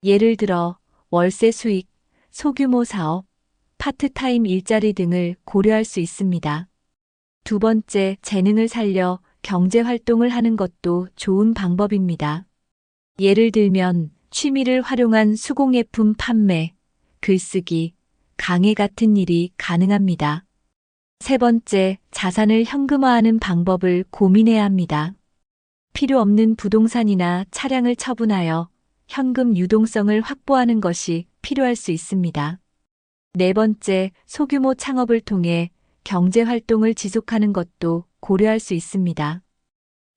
예를 들어 월세 수익, 소규모 사업, 파트타임 일자리 등을 고려할 수 있습니다. 두 번째, 재능을 살려 경제 활동을 하는 것도 좋은 방법입니다. 예를 들면 취미를 활용한 수공예품 판매, 글쓰기, 강의 같은 일이 가능합니다. 세 번째, 자산을 현금화하는 방법을 고민해야 합니다. 필요 없는 부동산이나 차량을 처분하여 현금 유동성을 확보하는 것이 필요할 수 있습니다. 네 번째, 소규모 창업을 통해 경제 활동을 지속하는 것도 고려할 수 있습니다.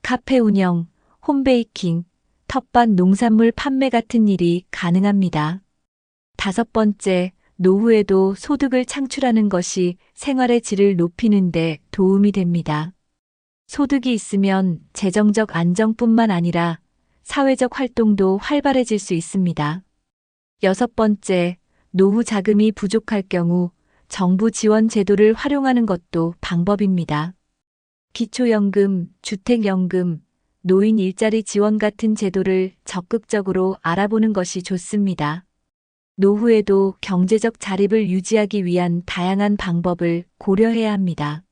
카페 운영, 홈베이킹, 텃밭 농산물 판매 같은 일이 가능합니다. 다섯 번째, 노후에도 소득을 창출하는 것이 생활의 질을 높이는 데 도움이 됩니다. 소득이 있으면 재정적 안정뿐만 아니라 사회적 활동도 활발해질 수 있습니다. 여섯 번째, 노후 자금이 부족할 경우 정부 지원 제도를 활용하는 것도 방법입니다. 기초연금, 주택연금, 노인 일자리 지원 같은 제도를 적극적으로 알아보는 것이 좋습니다. 노후에도 경제적 자립을 유지하기 위한 다양한 방법을 고려해야 합니다.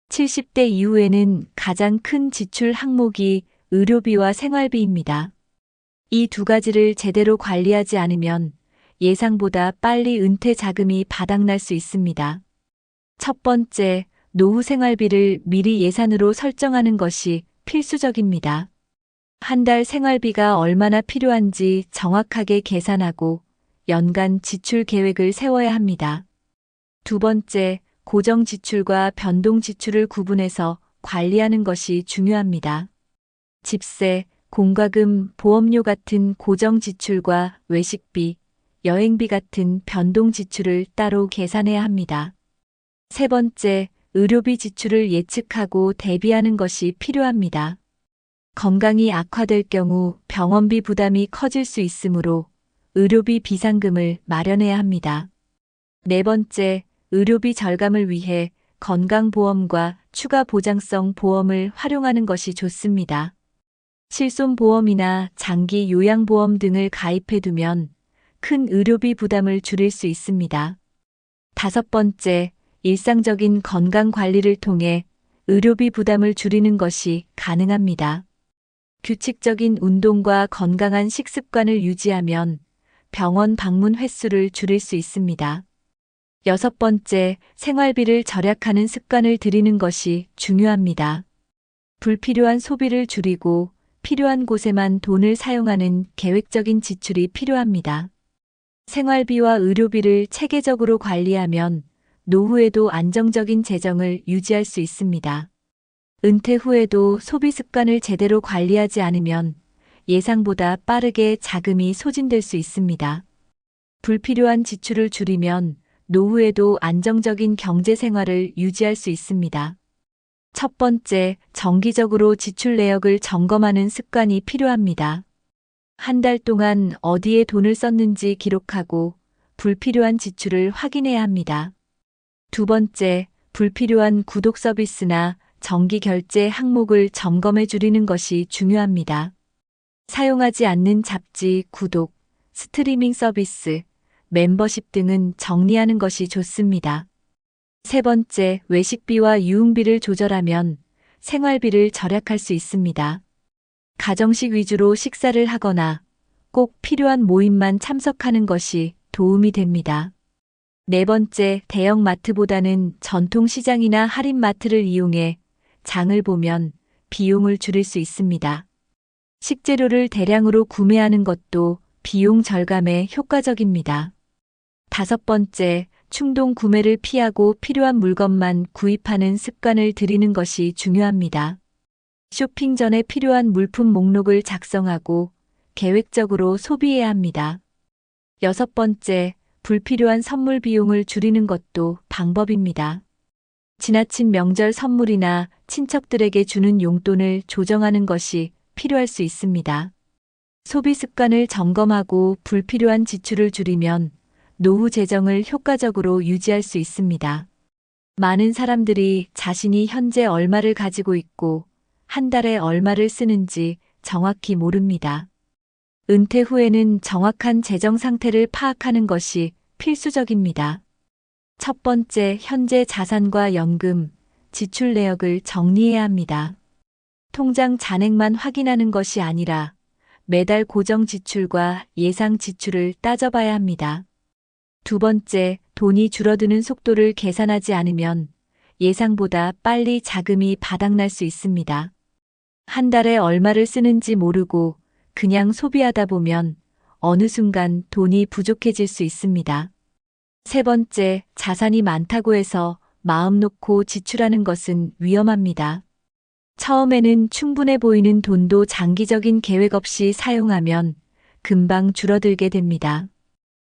70대 이후에는 가장 큰 지출 항목이 의료비와 생활비입니다. 이 두 가지를 제대로 관리하지 않으면 예상보다 빨리 은퇴 자금이 바닥날 수 있습니다. 첫 번째, 노후 생활비를 미리 예산으로 설정하는 것이 필수적입니다. 한 달 생활비가 얼마나 필요한지 정확하게 계산하고 연간 지출 계획을 세워야 합니다. 두 번째, 고정 지출과 변동 지출을 구분해서 관리하는 것이 중요합니다. 집세, 공과금, 보험료 같은 고정 지출과 외식비, 여행비 같은 변동 지출을 따로 계산해야 합니다. 세 번째, 의료비 지출을 예측하고 대비하는 것이 필요합니다. 건강이 악화될 경우 병원비 부담이 커질 수 있으므로 의료비 비상금을 마련해야 합니다. 네 번째, 의료비 절감을 위해 건강보험과 추가 보장성 보험을 활용하는 것이 좋습니다. 실손보험이나 장기 요양보험 등을 가입해두면 큰 의료비 부담을 줄일 수 있습니다. 다섯 번째, 일상적인 건강 관리를 통해 의료비 부담을 줄이는 것이 가능합니다. 규칙적인 운동과 건강한 식습관을 유지하면 병원 방문 횟수를 줄일 수 있습니다. 여섯 번째, 생활비를 절약하는 습관을 들이는 것이 중요합니다. 불필요한 소비를 줄이고 필요한 곳에만 돈을 사용하는 계획적인 지출이 필요합니다. 생활비와 의료비를 체계적으로 관리하면 노후에도 안정적인 재정을 유지할 수 있습니다. 은퇴 후에도 소비 습관을 제대로 관리하지 않으면 예상보다 빠르게 자금이 소진될 수 있습니다. 불필요한 지출을 줄이면 노후에도 안정적인 경제 생활을 유지할 수 있습니다. 첫 번째, 정기적으로 지출 내역을 점검하는 습관이 필요합니다. 한 달 동안 어디에 돈을 썼는지 기록하고 불필요한 지출을 확인해야 합니다. 두 번째, 불필요한 구독 서비스나 정기 결제 항목을 점검해 줄이는 것이 중요합니다. 사용하지 않는 잡지, 구독, 스트리밍 서비스, 멤버십 등은 정리하는 것이 좋습니다. 세 번째, 외식비와 유흥비를 조절하면 생활비를 절약할 수 있습니다. 가정식 위주로 식사를 하거나 꼭 필요한 모임만 참석하는 것이 도움이 됩니다. 네 번째, 대형 마트보다는 전통 시장이나 할인 마트를 이용해 장을 보면 비용을 줄일 수 있습니다. 식재료를 대량으로 구매하는 것도 비용 절감에 효과적입니다. 다섯 번째, 충동 구매를 피하고 필요한 물건만 구입하는 습관을 들이는 것이 중요합니다. 쇼핑 전에 필요한 물품 목록을 작성하고 계획적으로 소비해야 합니다. 여섯 번째, 불필요한 선물 비용을 줄이는 것도 방법입니다. 지나친 명절 선물이나 친척들에게 주는 용돈을 조정하는 것이 필요할 수 있습니다. 소비 습관을 점검하고 불필요한 지출을 줄이면 노후 재정을 효과적으로 유지할 수 있습니다. 많은 사람들이 자신이 현재 얼마를 가지고 있고 한 달에 얼마를 쓰는지 정확히 모릅니다. 은퇴 후에는 정확한 재정 상태를 파악하는 것이 필수적입니다. 첫 번째, 현재 자산과 연금, 지출 내역을 정리해야 합니다. 통장 잔액만 확인하는 것이 아니라 매달 고정 지출과 예상 지출을 따져봐야 합니다. 두 번째, 돈이 줄어드는 속도를 계산하지 않으면 예상보다 빨리 자금이 바닥날 수 있습니다. 한 달에 얼마를 쓰는지 모르고 그냥 소비하다 보면 어느 순간 돈이 부족해질 수 있습니다. 세 번째, 자산이 많다고 해서 마음 놓고 지출하는 것은 위험합니다. 처음에는 충분해 보이는 돈도 장기적인 계획 없이 사용하면 금방 줄어들게 됩니다.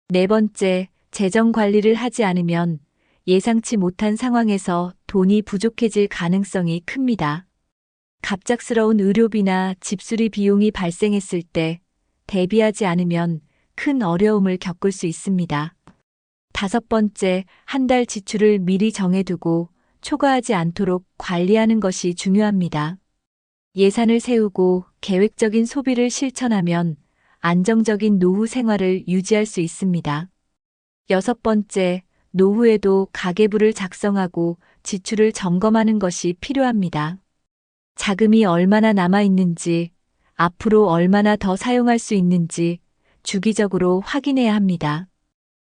네 번째, 재정 관리를 하지 않으면 예상치 못한 상황에서 돈이 부족해질 가능성이 큽니다. 갑작스러운 의료비나 집수리 비용이 발생했을 때 대비하지 않으면 큰 어려움을 겪을 수 있습니다. 다섯 번째, 한 달 지출을 미리 정해두고 초과하지 않도록 관리하는 것이 중요합니다. 예산을 세우고 계획적인 소비를 실천하면 안정적인 노후 생활을 유지할 수 있습니다. 여섯 번째, 노후에도 가계부를 작성하고 지출을 점검하는 것이 필요합니다. 자금이 얼마나 남아 있는지, 앞으로 얼마나 더 사용할 수 있는지 주기적으로 확인해야 합니다.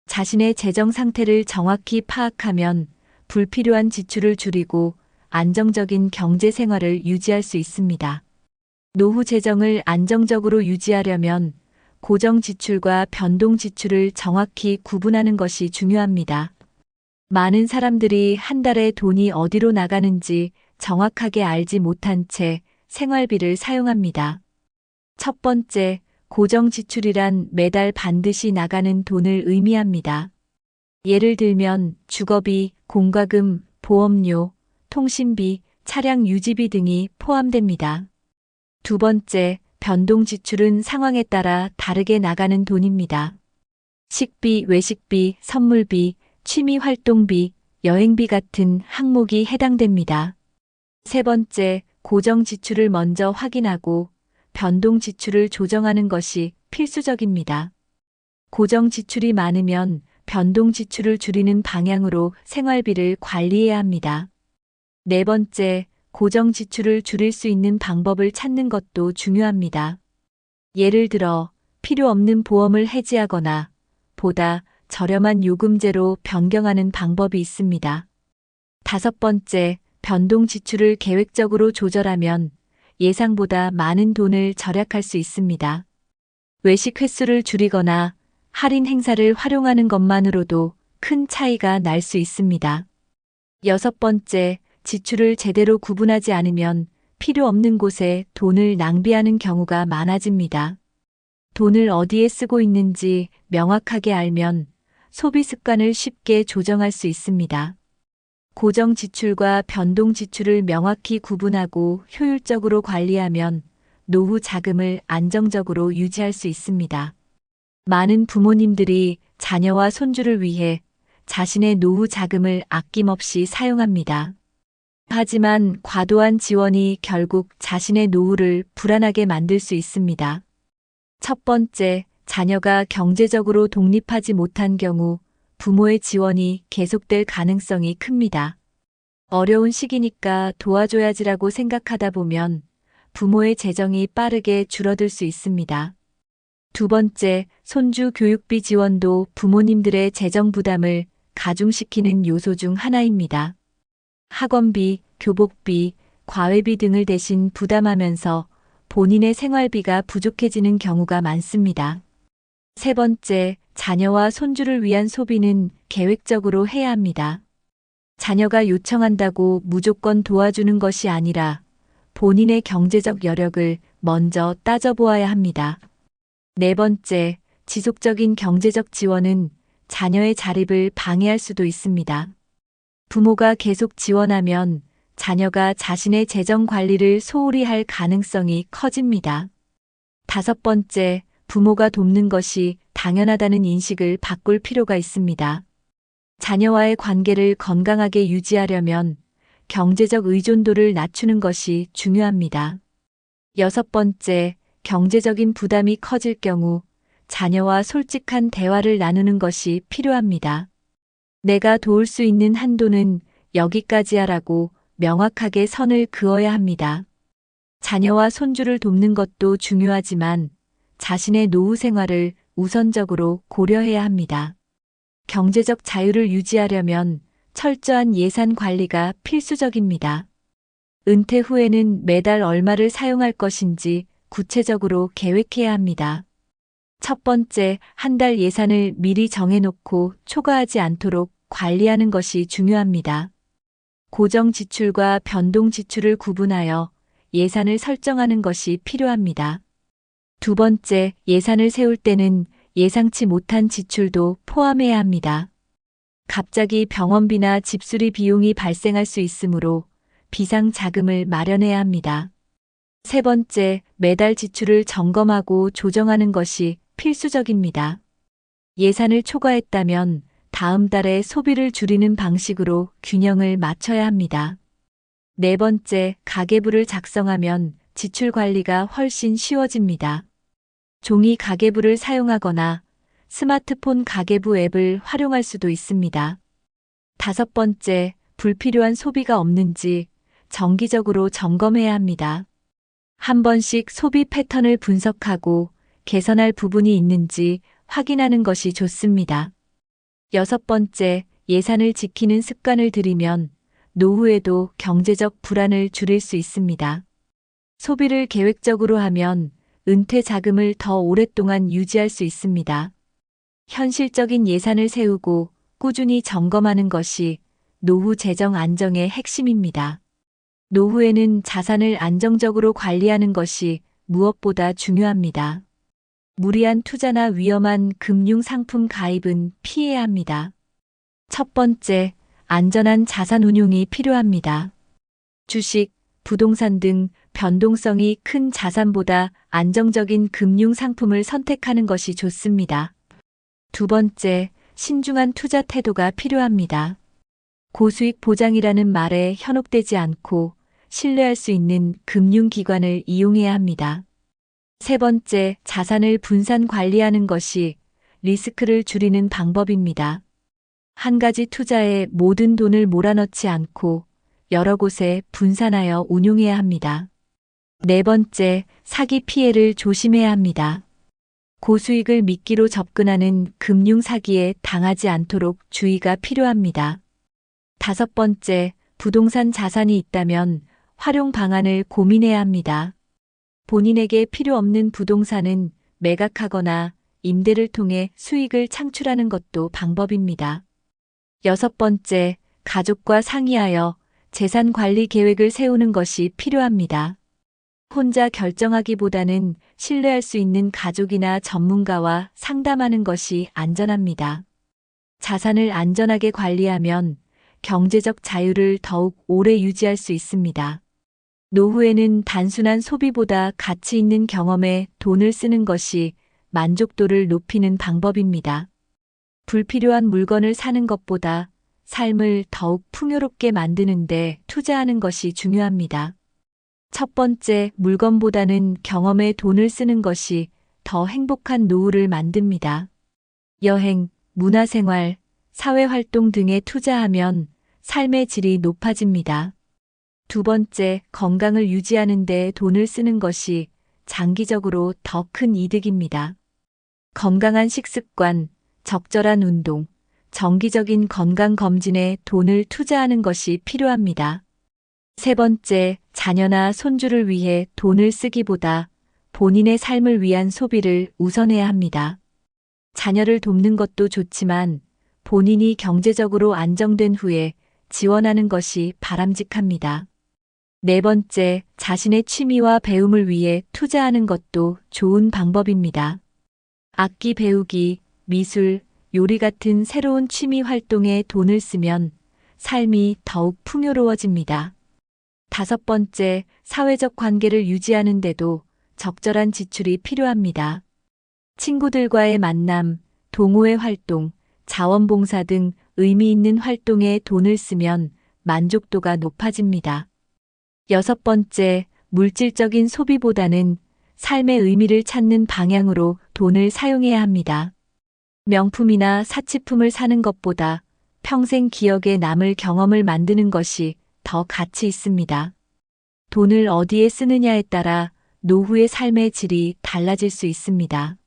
자신의 재정 상태를 정확히 파악하면 불필요한 지출을 줄이고 안정적인 경제 생활을 유지할 수 있습니다. 노후 재정을 안정적으로 유지하려면 고정 지출과 변동 지출을 정확히 구분하는 것이 중요합니다. 많은 사람들이 한 달에 돈이 어디로 나가는지 정확하게 알지 못한 채 생활비를 사용합니다. 첫 번째, 고정 지출이란 매달 반드시 나가는 돈을 의미합니다. 예를 들면 주거비, 공과금, 보험료, 통신비, 차량 유지비 등이 포함됩니다. 두 번째, 변동 지출은 상황에 따라 다르게 나가는 돈입니다. 식비, 외식비, 선물비, 취미 활동비, 여행비 같은 항목이 해당됩니다. 세 번째, 고정 지출을 먼저 확인하고 변동 지출을 조정하는 것이 필수적입니다. 고정 지출이 많으면 변동 지출을 줄이는 방향으로 생활비를 관리해야 합니다. 네 번째, 고정 지출을 줄일 수 있는 방법을 찾는 것도 중요합니다. 예를 들어 필요 없는 보험을 해지하거나 보다 저렴한 요금제로 변경하는 방법이 있습니다. 다섯 번째, 변동 지출을 계획적으로 조절하면 예상보다 많은 돈을 절약할 수 있습니다. 외식 횟수를 줄이거나 할인 행사를 활용하는 것만으로도 큰 차이가 날 수 있습니다. 여섯 번째, 지출을 제대로 구분하지 않으면 필요 없는 곳에 돈을 낭비하는 경우가 많아집니다. 돈을 어디에 쓰고 있는지 명확하게 알면 소비 습관을 쉽게 조정할 수 있습니다. 고정 지출과 변동 지출을 명확히 구분하고 효율적으로 관리하면 노후 자금을 안정적으로 유지할 수 있습니다. 많은 부모님들이 자녀와 손주를 위해 자신의 노후 자금을 아낌없이 사용합니다. 하지만 과도한 지원이 결국 자신의 노후를 불안하게 만들 수 있습니다. 첫 번째, 자녀가 경제적으로 독립하지 못한 경우 부모의 지원이 계속될 가능성이 큽니다. 어려운 시기니까 도와줘야지라고 생각하다 보면 부모의 재정이 빠르게 줄어들 수 있습니다. 두 번째, 손주 교육비 지원도 부모님들의 재정 부담을 가중시키는 요소 중 하나입니다. 학원비, 교복비, 과외비 등을 대신 부담하면서 본인의 생활비가 부족해지는 경우가 많습니다. 세 번째, 자녀와 손주를 위한 소비는 계획적으로 해야 합니다. 자녀가 요청한다고 무조건 도와주는 것이 아니라 본인의 경제적 여력을 먼저 따져보아야 합니다. 네 번째, 지속적인 경제적 지원은 자녀의 자립을 방해할 수도 있습니다. 부모가 계속 지원하면 자녀가 자신의 재정 관리를 소홀히 할 가능성이 커집니다. 다섯 번째, 부모가 돕는 것이 당연하다는 인식을 바꿀 필요가 있습니다. 자녀와의 관계를 건강하게 유지하려면 경제적 의존도를 낮추는 것이 중요합니다. 여섯 번째, 경제적인 부담이 커질 경우 자녀와 솔직한 대화를 나누는 것이 필요합니다. 내가 도울 수 있는 한도는 여기까지야라고 명확하게 선을 그어야 합니다. 자녀와 손주를 돕는 것도 중요하지만 자신의 노후 생활을 우선적으로 고려해야 합니다. 경제적 자유를 유지하려면 철저한 예산 관리가 필수적입니다. 은퇴 후에는 매달 얼마를 사용할 것인지 구체적으로 계획해야 합니다. 첫 번째, 한 달 예산을 미리 정해놓고 초과하지 않도록 관리하는 것이 중요합니다. 고정 지출과 변동 지출을 구분하여 예산을 설정하는 것이 필요합니다. 두 번째, 예산을 세울 때는 예상치 못한 지출도 포함해야 합니다. 갑자기 병원비나 집수리 비용이 발생할 수 있으므로 비상 자금을 마련해야 합니다. 세 번째, 매달 지출을 점검하고 조정하는 것이 필수적입니다. 예산을 초과했다면 다음 달에 소비를 줄이는 방식으로 균형을 맞춰야 합니다. 네 번째, 가계부를 작성하면 지출 관리가 훨씬 쉬워집니다. 종이 가계부를 사용하거나 스마트폰 가계부 앱을 활용할 수도 있습니다. 다섯 번째, 불필요한 소비가 없는지 정기적으로 점검해야 합니다. 한 번씩 소비 패턴을 분석하고 개선할 부분이 있는지 확인하는 것이 좋습니다. 여섯 번째, 예산을 지키는 습관을 들이면 노후에도 경제적 불안을 줄일 수 있습니다. 소비를 계획적으로 하면 은퇴 자금을 더 오랫동안 유지할 수 있습니다. 현실적인 예산을 세우고 꾸준히 점검하는 것이 노후 재정 안정의 핵심입니다. 노후에는 자산을 안정적으로 관리하는 것이 무엇보다 중요합니다. 무리한 투자나 위험한 금융 상품 가입은 피해야 합니다. 첫 번째, 안전한 자산 운용이 필요합니다. 주식, 부동산 등 변동성이 큰 자산보다 안정적인 금융 상품을 선택하는 것이 좋습니다. 두 번째, 신중한 투자 태도가 필요합니다. 고수익 보장이라는 말에 현혹되지 않고 신뢰할 수 있는 금융기관을 이용해야 합니다. 세 번째, 자산을 분산 관리하는 것이 리스크를 줄이는 방법입니다. 한 가지 투자에 모든 돈을 몰아넣지 않고 여러 곳에 분산하여 운용해야 합니다. 네 번째, 사기 피해를 조심해야 합니다. 고수익을 미끼로 접근하는 금융 사기에 당하지 않도록 주의가 필요합니다. 다섯 번째, 부동산 자산이 있다면 활용 방안을 고민해야 합니다. 본인에게 필요 없는 부동산은 매각하거나 임대를 통해 수익을 창출하는 것도 방법입니다. 여섯 번째, 가족과 상의하여 재산 관리 계획을 세우는 것이 필요합니다. 혼자 결정하기보다는 신뢰할 수 있는 가족이나 전문가와 상담하는 것이 안전합니다. 자산을 안전하게 관리하면 경제적 자유를 더욱 오래 유지할 수 있습니다. 노후에는 단순한 소비보다 가치 있는 경험에 돈을 쓰는 것이 만족도를 높이는 방법입니다. 불필요한 물건을 사는 것보다 삶을 더욱 풍요롭게 만드는 데 투자하는 것이 중요합니다. 첫 번째, 물건보다는 경험에 돈을 쓰는 것이 더 행복한 노후를 만듭니다. 여행, 문화생활, 사회활동 등에 투자하면 삶의 질이 높아집니다. 두 번째, 건강을 유지하는 데 돈을 쓰는 것이 장기적으로 더 큰 이득입니다. 건강한 식습관, 적절한 운동, 정기적인 건강검진에 돈을 투자하는 것이 필요합니다. 세 번째, 자녀나 손주를 위해 돈을 쓰기보다 본인의 삶을 위한 소비를 우선해야 합니다. 자녀를 돕는 것도 좋지만 본인이 경제적으로 안정된 후에 지원하는 것이 바람직합니다. 네 번째, 자신의 취미와 배움을 위해 투자하는 것도 좋은 방법입니다. 악기 배우기, 미술, 요리 같은 새로운 취미 활동에 돈을 쓰면 삶이 더욱 풍요로워집니다. 다섯 번째, 사회적 관계를 유지하는 데도 적절한 지출이 필요합니다. 친구들과의 만남, 동호회 활동, 자원봉사 등 의미 있는 활동에 돈을 쓰면 만족도가 높아집니다. 여섯 번째, 물질적인 소비보다는 삶의 의미를 찾는 방향으로 돈을 사용해야 합니다. 명품이나 사치품을 사는 것보다 평생 기억에 남을 경험을 만드는 것이 더 가치 있습니다. 돈을 어디에 쓰느냐에 따라 노후의 삶의 질이 달라질 수 있습니다.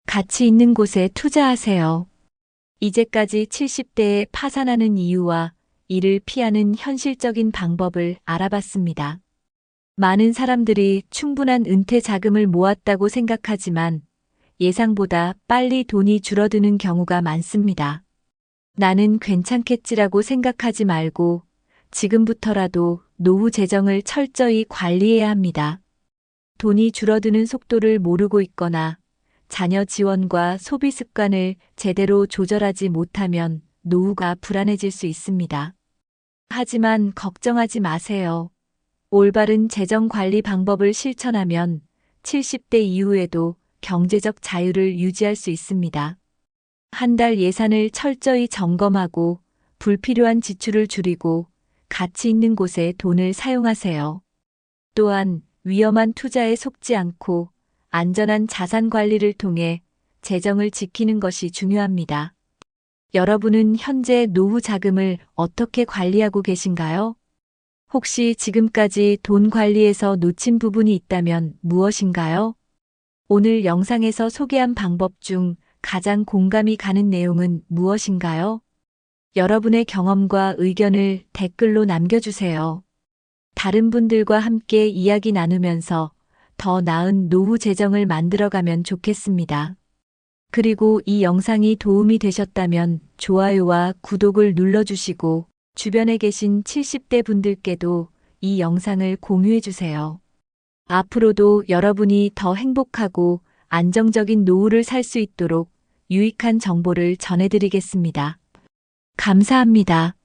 가치 있는 곳에 투자하세요. 이제까지 70대에 파산하는 이유와 이를 피하는 현실적인 방법을 알아봤습니다. 많은 사람들이 충분한 은퇴 자금을 모았다고 생각하지만 예상보다 빨리 돈이 줄어드는 경우가 많습니다. 나는 괜찮겠지라고 생각하지 말고 지금부터라도 노후 재정을 철저히 관리해야 합니다. 돈이 줄어드는 속도를 모르고 있거나 자녀 지원과 소비 습관을 제대로 조절하지 못하면 노후가 불안해질 수 있습니다. 하지만 걱정하지 마세요. 올바른 재정 관리 방법을 실천하면 70대 이후에도 경제적 자유를 유지할 수 있습니다. 한 달 예산을 철저히 점검하고 불필요한 지출을 줄이고 가치 있는 곳에 돈을 사용하세요. 또한 위험한 투자에 속지 않고 안전한 자산 관리를 통해 재정을 지키는 것이 중요합니다. 여러분은 현재 노후 자금을 어떻게 관리하고 계신가요? 혹시 지금까지 돈 관리에서 놓친 부분이 있다면 무엇인가요? 오늘 영상에서 소개한 방법 중 가장 공감이 가는 내용은 무엇인가요? 여러분의 경험과 의견을 댓글로 남겨주세요. 다른 분들과 함께 이야기 나누면서 더 나은 노후 재정을 만들어가면 좋겠습니다. 그리고 이 영상이 도움이 되셨다면 좋아요와 구독을 눌러주시고 주변에 계신 70대 분들께도 이 영상을 공유해주세요. 앞으로도 여러분이 더 행복하고 안정적인 노후를 살 수 있도록 유익한 정보를 전해드리겠습니다. 감사합니다.